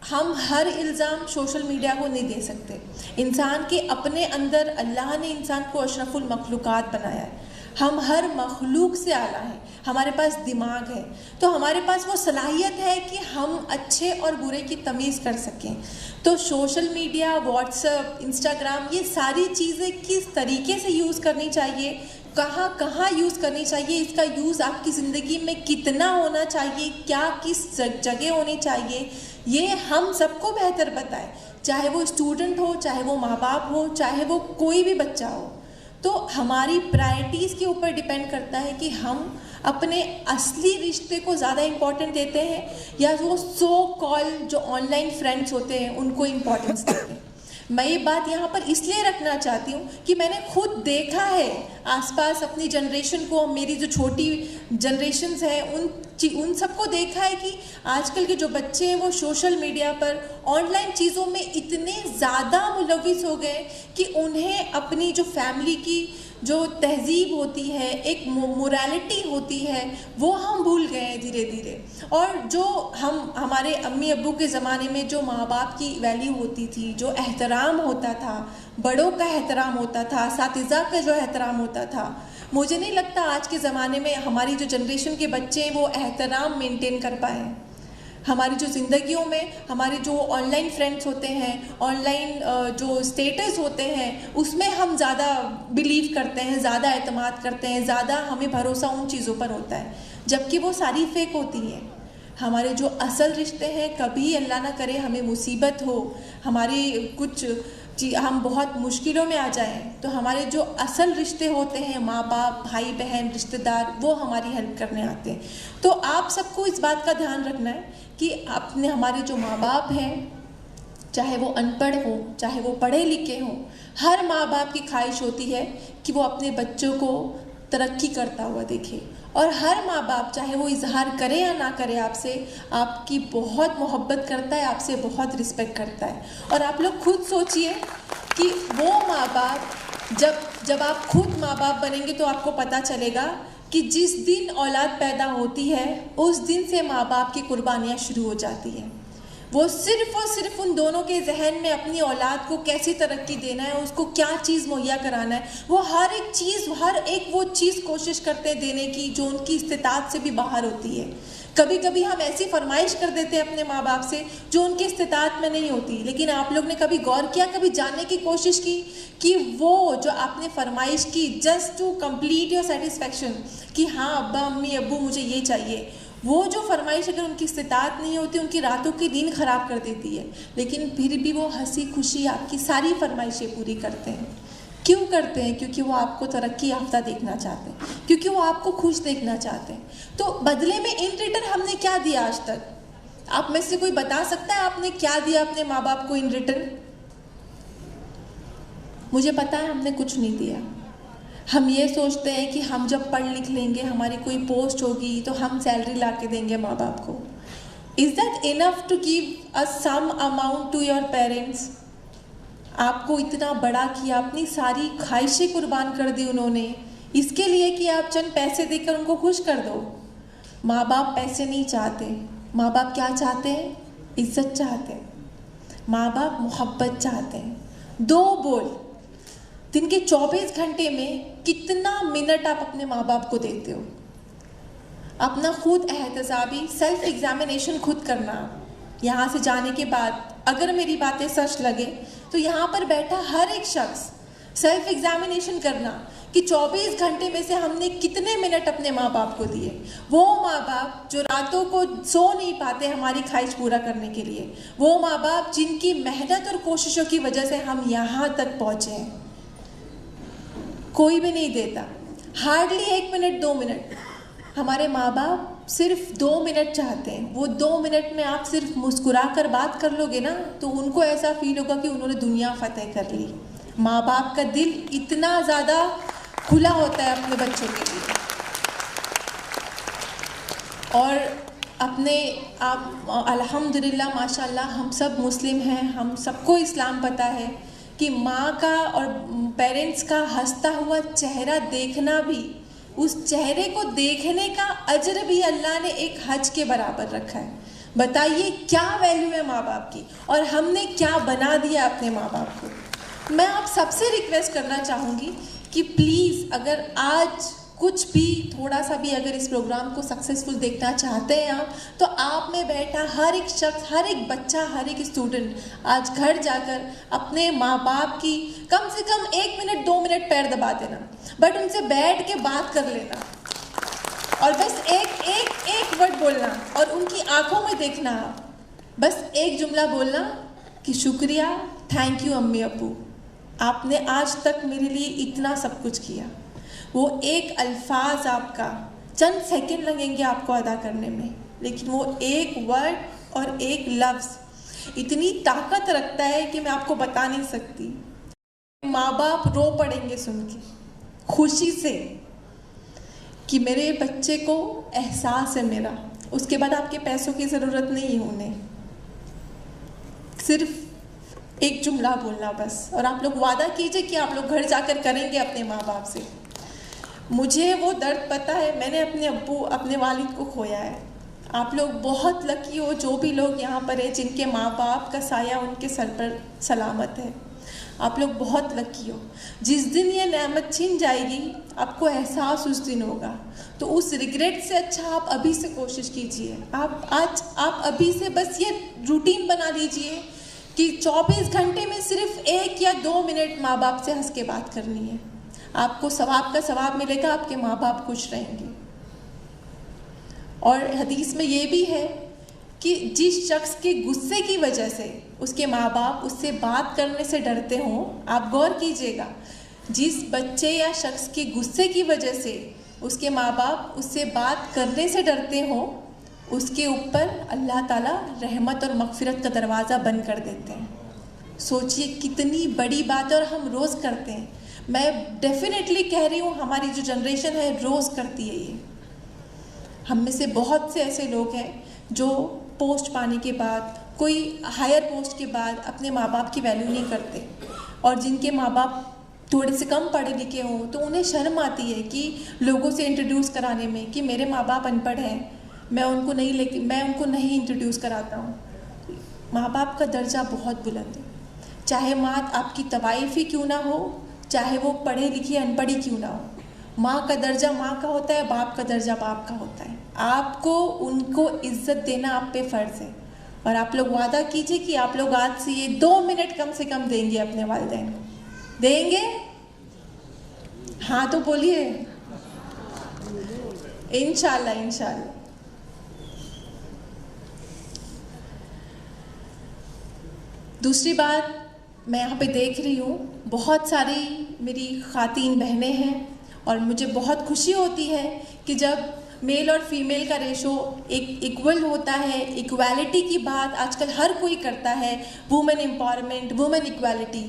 हम हर इल्ज़ाम सोशल मीडिया को नहीं दे सकते। इंसान के अपने अंदर अल्लाह ने इंसान को अशरफुल मखलूक़ात बनाया है। हम हर मखलूक से आला हैं, हमारे पास दिमाग है, तो हमारे पास वो सलाहियत है कि हम अच्छे और बुरे की तमीज़ कर सकें। तो सोशल मीडिया, व्हाट्सएप, इंस्टाग्राम, ये सारी चीज़ें किस तरीके से यूज़ करनी चाहिए, कहाँ यूज़ करनी चाहिए, इसका यूज़ आपकी ज़िंदगी में कितना होना चाहिए, क्या किस जगह होनी चाहिए, ये हम सबको बेहतर पता है। चाहे वो स्टूडेंट हो, चाहे वो माँ बाप हो, चाहे वो कोई भी बच्चा हो। तो हमारी प्रायोरिटीज़ के ऊपर डिपेंड करता है कि हम अपने असली रिश्ते को ज़्यादा इम्पोर्टेंट देते हैं या वो सो कॉल जो ऑनलाइन फ्रेंड्स होते हैं उनको इम्पोर्टेंस देते हैं। मैं ये बात यहाँ पर इसलिए रखना चाहती हूँ कि मैंने खुद देखा है आसपास अपनी जनरेशन को, मेरी जो छोटी जनरेशन्स हैं उन सबको देखा है कि आजकल के जो बच्चे हैं वो सोशल मीडिया पर ऑनलाइन चीज़ों में इतने ज़्यादा मुलविस हो गए कि उन्हें अपनी जो फैमिली की जो तहजीब होती है, एक मोरालिटी होती है, वो हम भूल गए हैं धीरे धीरे। और जो हमारे अम्मी अब्बू के ज़माने में जो माँ बाप की वैल्यू होती थी, जो एहतराम होता था, बड़ों का एहतराम होता था, सातिज़ा का जो एहतराम होता था, मुझे नहीं लगता आज के ज़माने में हमारी जो जनरेशन के बच्चे हैं वो एहतराम मेंटेन कर पाए। हमारी जो ज़िंदगियों में हमारे जो ऑनलाइन फ्रेंड्स होते हैं, ऑनलाइन जो स्टेटस होते हैं, उसमें हम ज़्यादा बिलीव करते हैं, ज़्यादा एतमाद करते हैं, ज़्यादा हमें भरोसा उन चीज़ों पर होता है, जबकि वो सारी फेक होती हैं। हमारे जो असल रिश्ते हैं, कभी अल्लाह ना करे हमें मुसीबत हो, हमारी कुछ हम बहुत मुश्किलों में आ जाएं, तो हमारे जो असल रिश्ते होते हैं, माँ बाप, भाई बहन, रिश्तेदार, वो हमारी हेल्प करने आते हैं। तो आप सबको इस बात का ध्यान रखना है कि अपने हमारे जो माँ बाप हैं, चाहे वो अनपढ़ हो, चाहे वो पढ़े लिखे हों, हर माँ बाप की ख्वाहिश होती है कि वो अपने बच्चों को तरक्की करता हुआ देखे। और हर माँ बाप, चाहे वो इजहार करे या ना करे आपसे, आपकी बहुत मोहब्बत करता है, आपसे बहुत रिस्पेक्ट करता है। और आप लोग खुद सोचिए कि वो माँ बाप जब आप खुद माँ बाप बनेंगे तो आपको पता चलेगा कि जिस दिन औलाद पैदा होती है उस दिन से माँ बाप की कुर्बानियाँ शुरू हो जाती हैं। वो सिर्फ़ और सिर्फ उन दोनों के जहन में अपनी औलाद को कैसी तरक्की देना है, उसको क्या चीज़ मुहैया कराना है, वो हर एक चीज़, हर एक वो चीज़ कोशिश करते हैं देने की जो उनकी इस्तिताअत से भी बाहर होती है। कभी कभी हम ऐसी फरमाइश कर देते हैं अपने माँ बाप से जो उनकी इस्तिताअत में नहीं होती। लेकिन आप लोग ने कभी गौर किया, कभी जानने की कोशिश की कि वो जो आपने फरमाइश की just to complete your satisfaction, कि हाँ अब्बा अम्मी अब्बू मुझे ये चाहिए, वो जो फरमाइश अगर उनकी इस्तिताअत नहीं होती, उनकी रातों की नींद ख़राब कर देती है। लेकिन फिर भी वो हंसी खुशी आपकी सारी फरमाइशें पूरी करते हैं। क्यों करते हैं? क्योंकि वो आपको तरक्की याफ्ता देखना चाहते हैं, क्योंकि वो आपको खुश देखना चाहते हैं। तो बदले में इन रिटर्न हमने क्या दिया आज तक? आप में से कोई बता सकता है आपने क्या दिया अपने माँ बाप को इन रिटर्न? मुझे पता है हमने कुछ नहीं दिया। हम ये सोचते हैं कि हम जब पढ़ लिख लेंगे, हमारी कोई पोस्ट होगी तो हम सैलरी ला के देंगे माँ बाप को। Is that enough to give a some amount to your parents? आपको इतना बड़ा किया, अपनी सारी ख्वाहिशें कुर्बान कर दी उन्होंने, इसके लिए कि आप चंद पैसे देकर उनको खुश कर दो। माँ बाप पैसे नहीं चाहते, माँ बाप क्या चाहते हैं? इज्जत चाहते हैं, माँ बाप मोहब्बत चाहते हैं। दो बोल, दिन के 24 घंटे में कितना मिनट आप अपने माँ बाप को देते हो? अपना खुद एहतसाबी सेल्फ एग्जामिनेशन खुद करना। यहाँ से जाने के बाद अगर मेरी बातें सच लगे तो यहाँ पर बैठा हर एक शख्स सेल्फ एग्जामिनेशन करना कि 24 घंटे में से हमने कितने मिनट अपने माँ बाप को दिए। वो माँ बाप जो रातों को सो नहीं पाते हमारी ख्वाहिश पूरा करने के लिए, वो माँ बाप जिनकी मेहनत और कोशिशों की वजह से हम यहाँ तक पहुँचे हैं। कोई भी नहीं देता, हार्डली 1 मिनट 2 मिनट। हमारे माँ बाप सिर्फ 2 मिनट चाहते हैं। वो 2 मिनट में आप सिर्फ मुस्कुरा कर बात कर लोगे ना तो उनको ऐसा फील होगा कि उन्होंने दुनिया फतेह कर ली। माँ बाप का दिल इतना ज़्यादा खुला होता है अपने बच्चों के लिए। और अपने आप अल्हम्दुलिल्लाह माशाल्लाह हम सब मुस्लिम हैं, हम सबको इस्लाम पता है कि माँ का और पेरेंट्स का हंसता हुआ चेहरा देखना भी, उस चेहरे को देखने का अजर भी अल्लाह ने एक हज के बराबर रखा है। बताइए क्या वैल्यू है माँ बाप की, और हमने क्या बना दिया अपने माँ बाप को। मैं आप सबसे रिक्वेस्ट करना चाहूँगी कि प्लीज़ अगर आज कुछ भी थोड़ा सा भी अगर इस प्रोग्राम को सक्सेसफुल देखना चाहते हैं आप, तो आप में बैठा हर एक शख्स, हर एक बच्चा, हर एक स्टूडेंट आज घर जाकर अपने माँ बाप की कम से कम 1 मिनट 2 मिनट पैर दबा देना, बट उनसे बैठ के बात कर लेना और बस एक वर्ड बोलना और उनकी आंखों में देखना। आप बस एक जुमला बोलना कि शुक्रिया, थैंक यू अम्मी अब्बू, आपने आज तक मेरे लिए इतना सब कुछ किया। वो एक अल्फाज आपका चंद सेकंड लगेंगे आपको अदा करने में, लेकिन वो एक वर्ड और एक लफ्ज़ इतनी ताकत रखता है कि मैं आपको बता नहीं सकती। माँ बाप रो पड़ेंगे सुन के खुशी से कि मेरे बच्चे को एहसास है मेरा। उसके बाद आपके पैसों की ज़रूरत नहीं है उन्हें, सिर्फ एक जुमला बोलना बस। और आप लोग वादा कीजिए कि आप लोग घर जाकर करेंगे अपने माँ बाप से। मुझे वो दर्द पता है, मैंने अपने अब्बू अपने वालिद को खोया है। आप लोग बहुत लकी हो जो भी लोग यहाँ पर हैं जिनके माँ बाप का साया उनके सर पर सलामत है। आप लोग बहुत लकी हो। जिस दिन ये नेमत छीन जाएगी आपको एहसास उस दिन होगा, तो उस रिग्रेट से अच्छा आप अभी से कोशिश कीजिए। आप अभी से बस ये रूटीन बना लीजिए कि 24 घंटे में सिर्फ 1 या 2 मिनट माँ बाप से हंस के बात करनी है। आपको सवाब का सवाब मिलेगा, आपके माँ बाप खुश रहेंगे। और हदीस में ये भी है कि जिस शख्स के गुस्से की वजह से उसके माँ बाप उससे बात करने से डरते हों, आप गौर कीजिएगा, जिस बच्चे या शख्स के गुस्से की वजह से उसके माँ बाप उससे बात करने से डरते हों, उसके ऊपर अल्लाह ताला रहमत और मग़फ़िरत का दरवाज़ा बंद कर देते हैं। सोचिए कितनी बड़ी बात है और हम रोज़ करते हैं। मैं डेफिनेटली कह रही हूँ हमारी जो जनरेशन है रोज़ करती है ये। हम में से बहुत से ऐसे लोग हैं जो पोस्ट पाने के बाद, कोई हायर पोस्ट के बाद अपने माँ बाप की वैल्यू नहीं करते, और जिनके माँ बाप थोड़े से कम पढ़े लिखे हों तो उन्हें शर्म आती है कि लोगों से इंट्रोड्यूस कराने में कि मेरे माँ बाप अनपढ़ हैं, मैं उनको नहीं इंट्रोड्यूस कराता हूँ। माँ बाप का दर्जा बहुत बुलंद है, चाहे माँ आपकी तवाइफ ही क्यों ना हो, चाहे वो पढ़े लिखे अनपढ़ी क्यों ना हो। माँ का दर्जा माँ का होता है, बाप का दर्जा बाप का होता है। आपको उनको इज्जत देना आप पे फ़र्ज़ है। और आप लोग वादा कीजिए कि आप लोग आज से ये 2 मिनट कम से कम देंगे अपने वालिदैन को। देंगे? हाँ तो बोलिए, इंशाल्लाह इंशाल्लाह। दूसरी बात मैं यहाँ पे देख रही हूँ, बहुत सारी मेरी ख़ातीन बहनें हैं और मुझे बहुत खुशी होती है कि जब मेल और फीमेल का रेशो एक इक्वल होता है। इक्वालिटी की बात आजकल हर कोई करता है, वुमेन एम्पावरमेंट, वुमेन इक्वालिटी।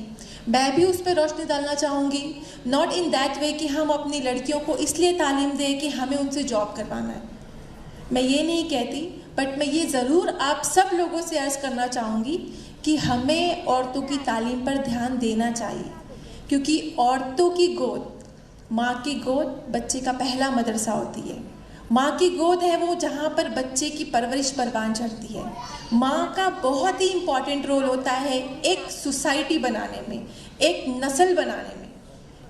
मैं भी उस पर रोशनी डालना चाहूँगी, नॉट इन दैट वे कि हम अपनी लड़कियों को इसलिए तालीम दें कि हमें उनसे जॉब करवाना है। मैं ये नहीं कहती, बट मैं ये ज़रूर आप सब लोगों से अर्ज़ करना चाहूँगी कि हमें औरतों की तालीम पर ध्यान देना चाहिए, क्योंकि औरतों की गोद, माँ की गोद बच्चे का पहला मदरसा होती है। माँ की गोद है वो जहाँ पर बच्चे की परवरिश परवान चढ़ती है। माँ का बहुत ही इम्पॉर्टेंट रोल होता है एक सोसाइटी बनाने में, एक नस्ल बनाने में,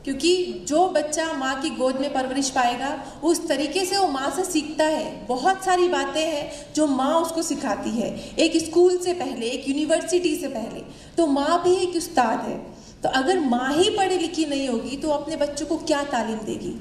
क्योंकि जो बच्चा माँ की गोद में परवरिश पाएगा उस तरीके से वो माँ से सीखता है। बहुत सारी बातें हैं जो माँ उसको सिखाती है, एक स्कूल से पहले, एक यूनिवर्सिटी से पहले, तो माँ भी एक उस्ताद है। तो अगर माँ ही पढ़ी लिखी नहीं होगी तो अपने बच्चों को क्या तालीम देगी?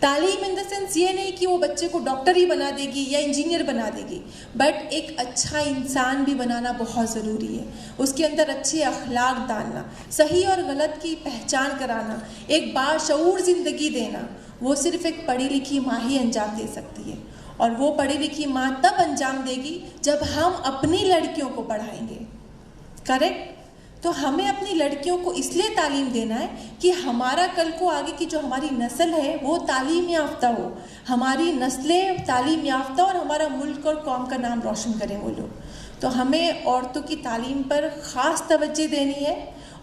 तालीम इन द सेंस ये नहीं कि वो बच्चे को डॉक्टर ही बना देगी या इंजीनियर बना देगी, बट एक अच्छा इंसान भी बनाना बहुत ज़रूरी है। उसके अंदर अच्छे अखलाक डालना, सही और गलत की पहचान कराना, एक बाशऊर ज़िंदगी देना, वो सिर्फ एक पढ़ी लिखी माँ ही अंजाम दे सकती है। और वो पढ़ी लिखी माँ तब अंजाम देगी जब हम अपनी लड़कियों को पढ़ाएंगे। करेक्ट? तो हमें अपनी लड़कियों को इसलिए तालीम देना है कि हमारा कल को आगे की जो हमारी नस्ल है वो तालीम याफ्ता हो, हमारी नस्लें तालीम याफ्ता और हमारा मुल्क और कौम का नाम रोशन करें वो लोग। तो हमें औरतों की तालीम पर ख़ास तवज्जो देनी है।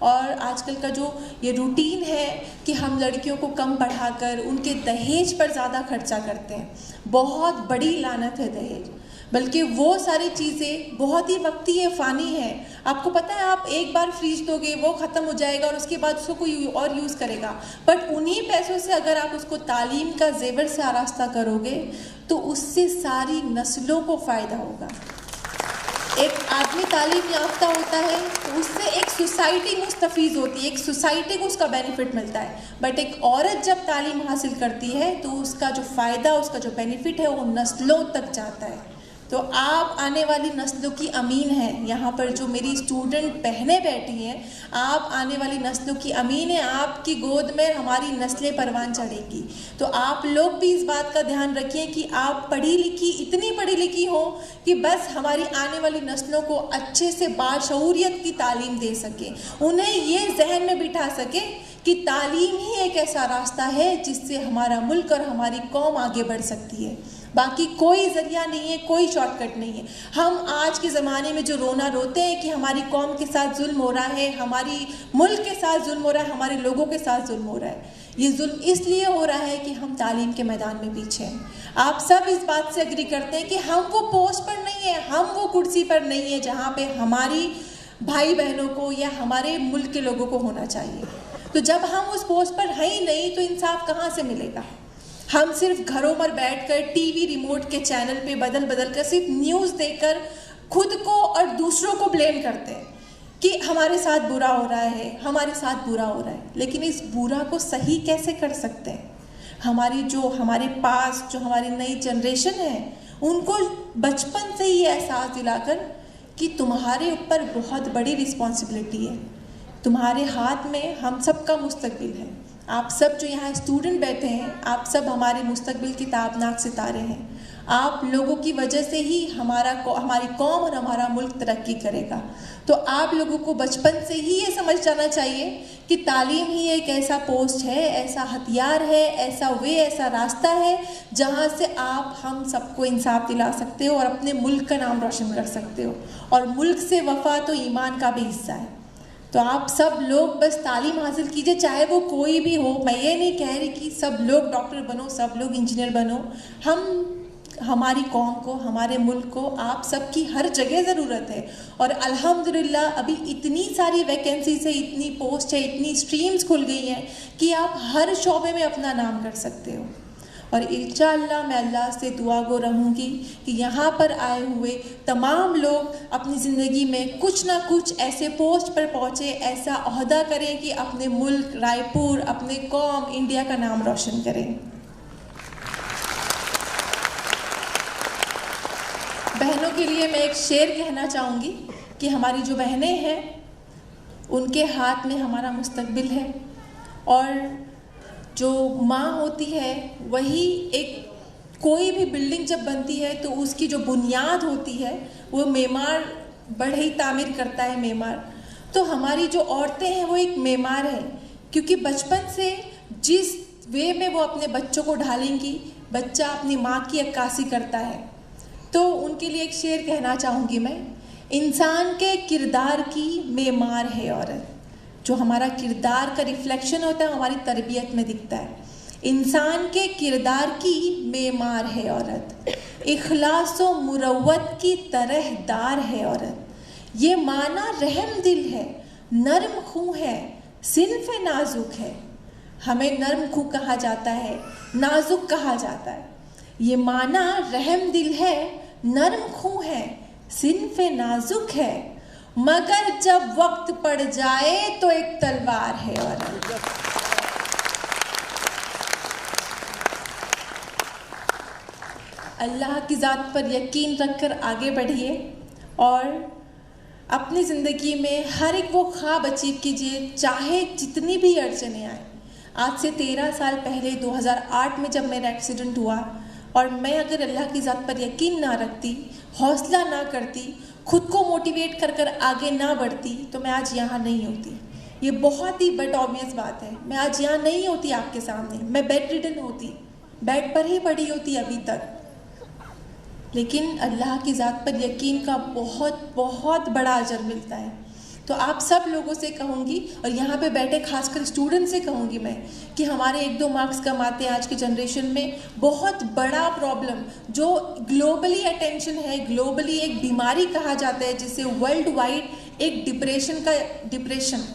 और आजकल का जो ये रूटीन है कि हम लड़कियों को कम पढ़ाकर उनके दहेज पर ज़्यादा खर्चा करते हैं, बहुत बड़ी लानत है दहेज। बल्कि वो सारी चीज़ें बहुत ही वक्ती है, फ़ानी है। आपको पता है आप एक बार फ्रीज दोगे वो ख़त्म हो जाएगा और उसके बाद उसको कोई और यूज़ करेगा, बट उन्हीं पैसों से अगर आप उसको तालीम का जेवर से आरास्ता करोगे तो उससे सारी नस्लों को फ़ायदा होगा। एक आदमी तालीम याफ्ता होता है तो उससे एक सोसाइटी मुस्तफ़ीज़ होती है, एक सोसाइटी को उसका बेनिफिट मिलता है। बट एक औरत जब तालीम हासिल करती है तो उसका जो फ़ायदा, उसका जो बेनिफिट है वो नस्लों तक जाता है। तो आप आने वाली नस्लों की अमीन हैं। यहाँ पर जो मेरी स्टूडेंट बहनें बैठी हैं, आप आने वाली नस्लों की अमीन हैं। आपकी गोद में हमारी नस्लें परवान चढ़ेंगी। तो आप लोग भी इस बात का ध्यान रखिए कि आप पढ़ी लिखी, इतनी पढ़ी लिखी हो कि बस हमारी आने वाली नस्लों को अच्छे से बाशऊरियत की तालीम दे सके, उन्हें ये जहन में बिठा सके कि तालीम ही एक ऐसा रास्ता है जिससे हमारा मुल्क और हमारी कौम आगे बढ़ सकती है। बाकी कोई ज़रिया नहीं है, कोई शॉर्टकट नहीं है। हम आज के ज़माने में जो रोना रोते हैं कि हमारी कौम के साथ जुल्म हो रहा है, हमारी मुल्क के साथ जुल्म हो रहा है, हमारे लोगों के साथ जुल्म हो रहा है, ये जुल्म इसलिए हो रहा है कि हम तालीम के मैदान में पीछे हैं। आप सब इस बात से एग्री करते हैं कि हम वो पोस्ट पर नहीं है, हम वो कुर्सी पर नहीं है जहाँ पे हमारी भाई बहनों को या हमारे मुल्क के लोगों को होना चाहिए। तो जब हम उस पोस्ट पर हैं ही नहीं तो इंसाफ कहाँ से मिलेगा? हम सिर्फ घरों पर बैठकर टीवी रिमोट के चैनल पे बदल बदल कर सिर्फ न्यूज़ देखकर खुद को और दूसरों को ब्लेम करते हैं कि हमारे साथ बुरा हो रहा है, हमारे साथ बुरा हो रहा है। लेकिन इस बुरा को सही कैसे कर सकते हैं? हमारे पास जो हमारी नई जनरेशन है उनको बचपन से ही एहसास दिलाकर कि तुम्हारे ऊपर बहुत बड़ी रिस्पॉन्सिबिलिटी है, तुम्हारे हाथ में हम सब का मुस्तकबिल है। आप सब जो यहाँ स्टूडेंट बैठे हैं, आप सब हमारे मुस्तकबिल की ताबनाक सितारे हैं। आप लोगों की वजह से ही हमारी कौम और हमारा मुल्क तरक्की करेगा। तो आप लोगों को बचपन से ही ये समझ जाना चाहिए कि तालीम ही एक ऐसा पोस्ट है, ऐसा हथियार है, ऐसा रास्ता है जहाँ से आप हम सबको इंसाफ दिला सकते हो और अपने मुल्क का नाम रोशन कर सकते हो। और मुल्क से वफा तो ईमान का भी हिस्सा है। तो आप सब लोग बस तालीम हासिल कीजिए, चाहे वो कोई भी हो। मैं ये नहीं कह रही कि सब लोग डॉक्टर बनो, सब लोग इंजीनियर बनो। हमारी कौम को, हमारे मुल्क को आप सबकी हर जगह ज़रूरत है। और अल्हम्दुलिल्लाह अभी इतनी सारी वैकेंसीज है, इतनी पोस्ट है, इतनी स्ट्रीम्स खुल गई हैं कि आप हर शोबे में अपना नाम कर सकते हो। और इंशाअल्लाह मैं अल्लाह से दुआ गो रहूँगी कि यहाँ पर आए हुए तमाम लोग अपनी ज़िंदगी में कुछ ना कुछ ऐसे पोस्ट पर पहुँचे, ऐसा ओहदा करें कि अपने मुल्क, रायपुर, अपने कौम, इंडिया का नाम रोशन करें। बहनों के लिए मैं एक शेर कहना चाहूँगी कि हमारी जो बहनें हैं उनके हाथ में हमारा मुस्तकबिल है। और जो माँ होती है वही एक कोई भी बिल्डिंग जब बनती है तो उसकी जो बुनियाद होती है वो मेमार बढ़ई तामीर करता है, मेमार। तो हमारी जो औरतें हैं वो एक मेमार है, क्योंकि बचपन से जिस वे में वो अपने बच्चों को ढालेंगी, बच्चा अपनी माँ की अक्कासी करता है। तो उनके लिए एक शेर कहना चाहूँगी मैं। इंसान के किरदार की मेमार है औरत। जो हमारा किरदार का रिफ्लेक्शन होता है हमारी तरबियत में दिखता है। इंसान के किरदार की मेमार है औरत, इखलास व मुरव्वत की तरहदार है औरत। ये माना रहम दिल है, नर्म खूं है, सिन्फ नाजुक है। हमें नर्म खूं कहा जाता है, नाजुक कहा जाता है। ये माना रहम दिल है, नर्म खूं है, सिन्फ नाजुक है, मगर जब वक्त पड़ जाए तो एक तलवार है औरत। अल्लाह की ज़ात पर यकीन रखकर आगे बढ़िए और अपनी ज़िंदगी में हर एक वो ख्वाब अचीव कीजिए, चाहे जितनी भी अड़चनें आए। आज से 13 साल पहले 2008 में जब मेरा एक्सीडेंट हुआ और मैं अगर अल्लाह की ज़ात पर यकीन ना रखती, हौसला ना करती, खुद को मोटिवेट कर कर आगे ना बढ़ती, तो मैं आज यहाँ नहीं होती। ये बहुत ही बट ऑब्वियस बात है। मैं आज यहाँ नहीं होती आपके सामने, मैं बेड रिडन होती, बेड पर ही पड़ी होती अभी तक। लेकिन अल्लाह की ज़ात पर यकीन का बहुत बहुत बड़ा अजर मिलता है। तो आप सब लोगों से कहूँगी और यहाँ पे बैठे खासकर स्टूडेंट से कहूँगी मैं कि हमारे 1-2 मार्क्स कम आते हैं आज की जनरेशन में। बहुत बड़ा प्रॉब्लम जो ग्लोबली अटेंशन है, ग्लोबली एक बीमारी कहा जाता है जिसे वर्ल्ड वाइड एक डिप्रेशन।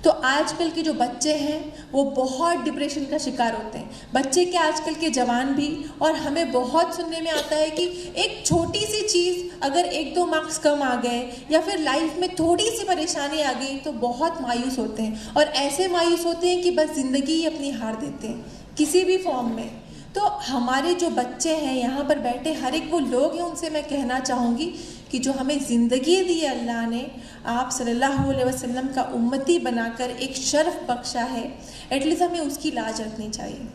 तो आजकल के जो बच्चे हैं वो बहुत डिप्रेशन का शिकार होते हैं। बच्चे के आजकल के जवान भी। और हमें बहुत सुनने में आता है कि एक छोटी सी चीज़ अगर 1-2 मार्क्स कम आ गए या फिर लाइफ में थोड़ी सी परेशानी आ गई तो बहुत मायूस होते हैं। और ऐसे मायूस होते हैं कि बस ज़िंदगी ही अपनी हार देते हैं किसी भी फॉर्म में। तो हमारे जो बच्चे हैं यहाँ पर बैठे हर एक वो लोग हैं, उनसे मैं कहना चाहूँगी कि जो हमें ज़िंदगी दी है अल्लाह ने, आप सल्लल्लाहु अलैहि वसल्लम का उम्मती बनाकर एक शर्फ बख्शा है, एटलीस्ट हमें उसकी लाज रखनी चाहिए।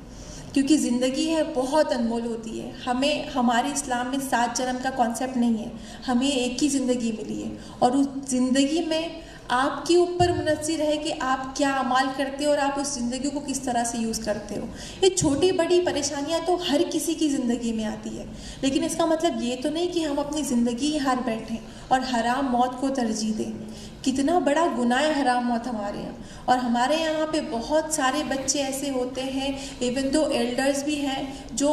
क्योंकि ज़िंदगी है बहुत अनमोल होती है। हमें हमारे इस्लाम में 7 जन्म का कॉन्सेप्ट नहीं है, हमें एक ही ज़िंदगी मिली है और उस ज़िंदगी में आपके ऊपर मुनस्सिर है कि आप क्या अमाल करते हो और आप उस ज़िंदगी को किस तरह से यूज़ करते हो। ये छोटी बड़ी परेशानियां तो हर किसी की ज़िंदगी में आती है, लेकिन इसका मतलब ये तो नहीं कि हम अपनी ज़िंदगी ही हार बैठें और हराम मौत को तरजीह दें। कितना बड़ा गुनाह है हराम मौत हमारे यहाँ। और हमारे यहाँ पे बहुत सारे बच्चे ऐसे होते हैं, इवन दो एल्डर्स भी हैं, जो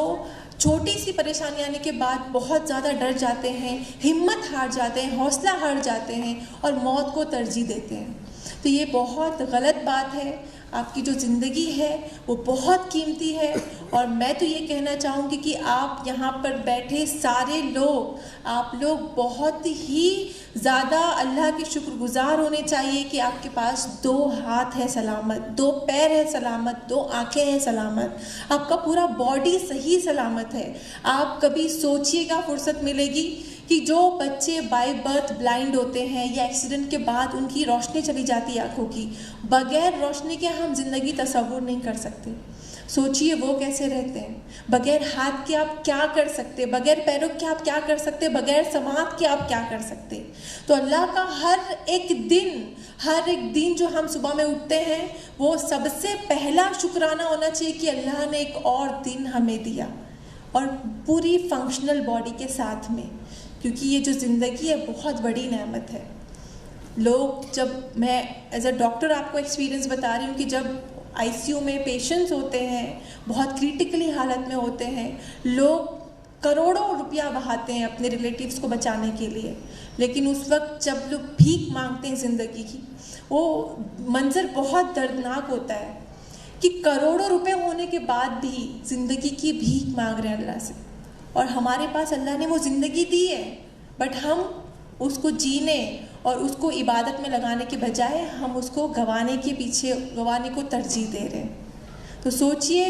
छोटी सी परेशानी आने के बाद बहुत ज़्यादा डर जाते हैं, हिम्मत हार जाते हैं, हौसला हार जाते हैं और मौत को तरजीह देते हैं। तो ये बहुत गलत बात है। आपकी जो ज़िंदगी है वो बहुत कीमती है। और मैं तो ये कहना चाहूँगी कि आप यहाँ पर बैठे सारे लोग, आप लोग बहुत ही ज़्यादा अल्लाह के शुक्रगुज़ार होने चाहिए कि आपके पास 2 हाथ है सलामत, 2 पैर है सलामत, 2 आँखें हैं सलामत, आपका पूरा बॉडी सही सलामत है। आप कभी सोचिएगा, फुर्सत मिलेगी कि जो बच्चे बाय बर्थ ब्लाइंड होते हैं या एक्सीडेंट के बाद उनकी रोशनी चली जाती है आँखों की, बगैर रोशनी के हम ज़िंदगी तसव्वुर नहीं कर सकते। सोचिए वो कैसे रहते हैं। बगैर हाथ के आप क्या कर सकते, बगैर पैरों के आप क्या कर सकते, बगैर समात के आप क्या कर सकते। तो अल्लाह का हर एक दिन जो हम सुबह में उठते हैं वो सबसे पहला शुक्राना होना चाहिए कि अल्लाह ने एक और दिन हमें दिया और पूरी फंक्शनल बॉडी के साथ में, क्योंकि ये जो ज़िंदगी है बहुत बड़ी नेमत है। लोग, जब मैं एज अ डॉक्टर आपको एक्सपीरियंस बता रही हूँ कि जब आईसीयू में पेशेंट्स होते हैं, बहुत क्रिटिकली हालत में होते हैं, लोग करोड़ों रुपया बहाते हैं अपने रिलेटिव्स को बचाने के लिए, लेकिन उस वक्त जब लोग भीख मांगते हैं ज़िंदगी की, वो मंजर बहुत दर्दनाक होता है कि करोड़ों रुपए होने के बाद भी ज़िंदगी की भीख मांग रहे हैं अल्लाह से। और हमारे पास अल्लाह ने वो ज़िंदगी दी है, बट हम उसको जीने और उसको इबादत में लगाने के बजाय हम उसको गंवाने को तरजीह दे रहे हैं। तो सोचिए,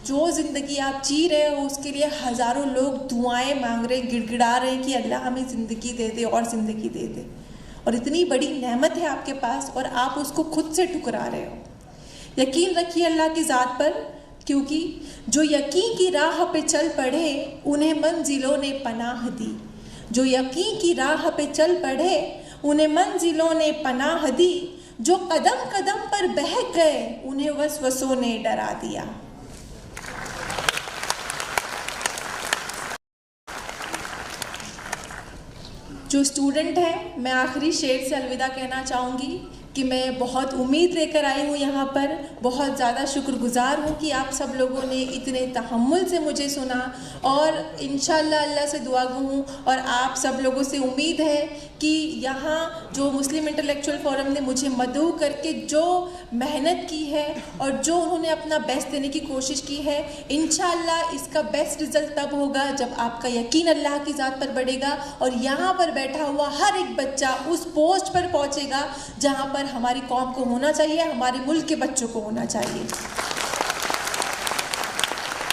जो ज़िंदगी आप जी रहे हो उसके लिए हज़ारों लोग दुआएं मांग रहे, गिड़गिड़ा रहे हैं कि अल्लाह हमें ज़िंदगी दे दे और ज़िंदगी दे दे। और इतनी बड़ी नेमत है आपके पास और आप उसको खुद से ठुकरा रहे हो। यकीन रखिए अल्लाह की ज़ात पर, क्योंकि जो यकीन की राह पे चल पड़े उन्हें मंजिलों ने पनाह दी। जो यकीन की राह पे चल पड़े उन्हें मंजिलों ने पनाह दी। जो कदम कदम पर बहक गए उन्हें वसवसों ने डरा दिया। जो स्टूडेंट है, मैं आखिरी शेर से अलविदा कहना चाहूँगी कि मैं बहुत उम्मीद लेकर आई हूँ यहाँ पर। बहुत ज़्यादा शुक्रगुज़ार हूँ कि आप सब लोगों ने इतने तहम्मुल से मुझे सुना, और इंशाअल्लाह अल्लाह से दुआ गो हूँ और आप सब लोगों से उम्मीद है कि यहाँ जो मुस्लिम इंटेलेक्चुअल फोरम ने मुझे मदऊ करके जो मेहनत की है और जो उन्होंने अपना बेस्ट देने की कोशिश की है, इंशाअल्लाह इसका बेस्ट रिज़ल्ट तब होगा जब आपका यकीन अल्लाह की ज़ात पर बढ़ेगा और यहाँ पर बैठा हुआ हर एक बच्चा उस पोस्ट पर पहुँचेगा जहाँ पर हमारी कौम को होना चाहिए, हमारे मुल्क के बच्चों को होना चाहिए।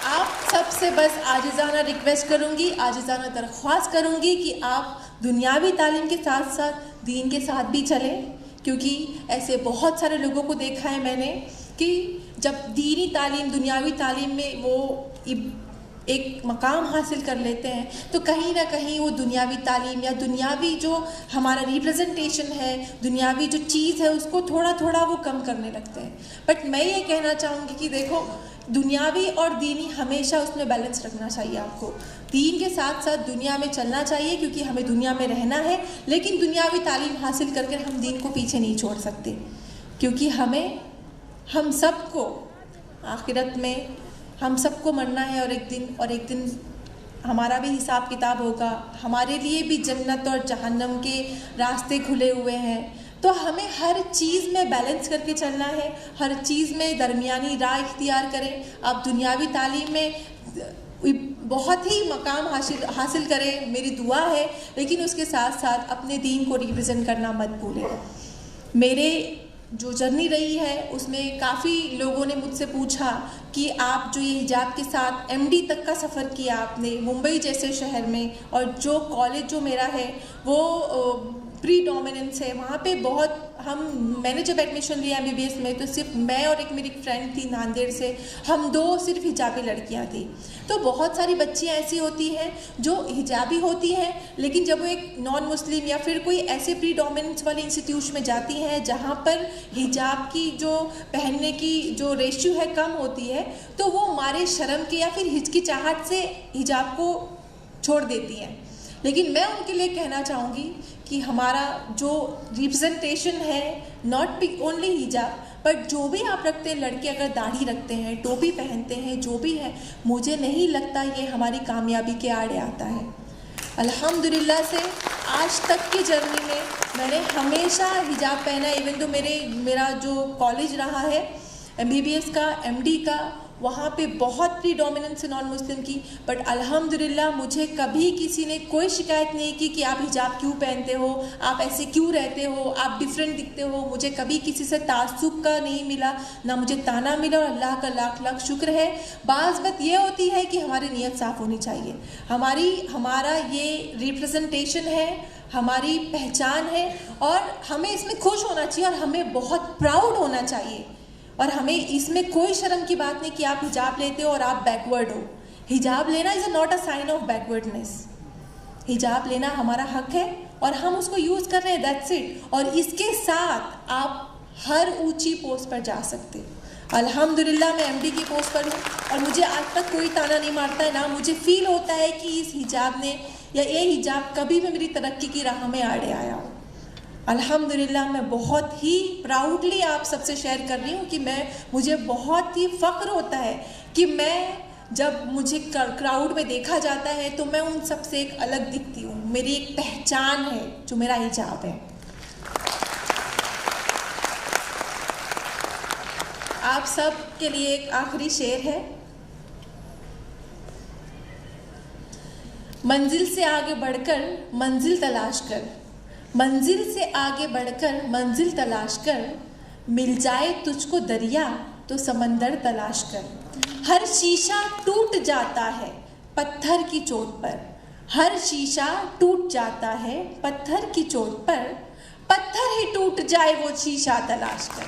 आप सबसे बस आजिज़ाना रिक्वेस्ट करूँगी, आजिज़ाना दरख्वास्त करूँगी कि आप दुनियावी तालीम के साथ साथ दीन के साथ भी चलें, क्योंकि ऐसे बहुत सारे लोगों को देखा है मैंने कि जब दीनी तालीम, दुनियावी तालीम में वो एक मकाम हासिल कर लेते हैं तो कहीं ना कहीं वो दुनियावी तालीम या दुनियावी जो हमारा रिप्रेजेंटेशन है, दुनियावी जो चीज़ है, उसको थोड़ा थोड़ा वो कम करने लगते हैं। बट मैं ये कहना चाहूँगी कि देखो, दुनियावी और दीनी हमेशा उसमें बैलेंस रखना चाहिए। आपको दीन के साथ साथ दुनिया में चलना चाहिए, क्योंकि हमें दुनिया में रहना है, लेकिन दुनियावी तालीम हासिल करके हम दीन को पीछे नहीं छोड़ सकते, क्योंकि हम सबको आखिरत में हम सबको मरना है और एक दिन हमारा भी हिसाब किताब होगा। हमारे लिए भी जन्नत और जहन्नम के रास्ते खुले हुए हैं, तो हमें हर चीज़ में बैलेंस करके चलना है, हर चीज़ में दरमियानी राह इख्तियार करें। आप दुनियावी तालीम में बहुत ही मकाम हासिल करें, मेरी दुआ है, लेकिन उसके साथ साथ अपने दीन को रिप्रेजेंट करना मत भूलें। मेरे जो जर्नी रही है उसमें काफ़ी लोगों ने मुझसे पूछा कि आप जो ये हिजाब के साथ एमडी तक का सफ़र किया आपने मुंबई जैसे शहर में, और जो कॉलेज जो मेरा है वो प्री डोमिनेंस है, वहाँ पे बहुत मैंने जब एडमिशन लिया MBBS में तो सिर्फ मैं और एक मेरी फ्रेंड थी नांदेड़ से, हम दो सिर्फ हिजाबी लड़कियाँ थी। तो बहुत सारी बच्चियाँ ऐसी होती हैं जो हिजाबी होती हैं, लेकिन जब वो एक नॉन मुस्लिम या फिर कोई ऐसे प्री डोमिनेंस वाले इंस्टीट्यूट में जाती हैं जहाँ पर हिजाब की जो पहनने की जो रेशियो है कम होती है, तो वो मारे शर्म के या फिर हिचकिचाहट से हिजाब को छोड़ देती हैं। लेकिन मैं उनके लिए कहना चाहूँगी कि हमारा जो रिप्रेजेंटेशन है, नॉट ओनली हिजाब, बट जो भी आप रखते हैं, लड़के अगर दाढ़ी रखते हैं, टोपी पहनते हैं, जो भी है, मुझे नहीं लगता ये हमारी कामयाबी के आड़े आता है। अल्हम्दुलिल्लाह से आज तक की जर्नी में मैंने हमेशा हिजाब पहना, इवन तो मेरा जो कॉलेज रहा है MBBS का, MD का, वहाँ पे बहुत प्रीडोमिनेंस है नॉन मुस्लिम की, बट अल्हम्दुलिल्लाह मुझे कभी किसी ने कोई शिकायत नहीं की कि आप हिजाब क्यों पहनते हो, आप ऐसे क्यों रहते हो, आप डिफरेंट दिखते हो। मुझे कभी किसी से तासुब का नहीं मिला, ना मुझे ताना मिला, और अल्लाह का लाख लाख शुक्र है। बाज़ बात ये होती है कि हमारी नीयत साफ़ होनी चाहिए, हमारा ये रिप्रेजेंटेशन है, हमारी पहचान है, और हमें इसमें खुश होना चाहिए और हमें बहुत प्राउड होना चाहिए, और हमें इसमें कोई शर्म की बात नहीं कि आप हिजाब लेते हो और आप बैकवर्ड हो। हिजाब लेना is not a sign of backwardness. हिजाब लेना हमारा हक है और हम उसको यूज़ कर रहे हैं, दैट्स इट। और इसके साथ आप हर ऊंची पोस्ट पर जा सकते हो। अल्हम्दुलिल्लाह मैं MD की पोस्ट पर हूँ और मुझे आज तक कोई ताना नहीं मारता है, ना मुझे फील होता है कि इस हिजाब ने या ये हिजाब कभी भी मेरी तरक्की की राह में आड़े आया हो। अल्हम्दुलिल्लाह मैं बहुत ही प्राउडली आप सबसे शेयर कर रही हूँ कि मुझे बहुत ही फ़ख्र होता है कि जब मुझे क्राउड में देखा जाता है तो मैं उन सब से एक अलग दिखती हूँ। मेरी एक पहचान है जो मेरा हिजाब है। आप सब के लिए एक आखिरी शेर है। मंजिल से आगे बढ़कर मंजिल तलाश कर, मंजिल से आगे बढ़कर मंजिल तलाश कर, मिल जाए तुझको दरिया तो समंदर तलाश कर। हर शीशा टूट जाता है पत्थर की चोट पर, हर शीशा टूट जाता है पत्थर की चोट पर, पत्थर ही टूट जाए वो शीशा तलाश कर।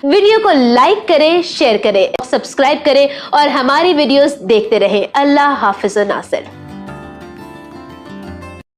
वीडियो को लाइक करें, शेयर करें, सब्सक्राइब करें और हमारी वीडियोस देखते रहें। अल्लाह हाफिज़ नासिर।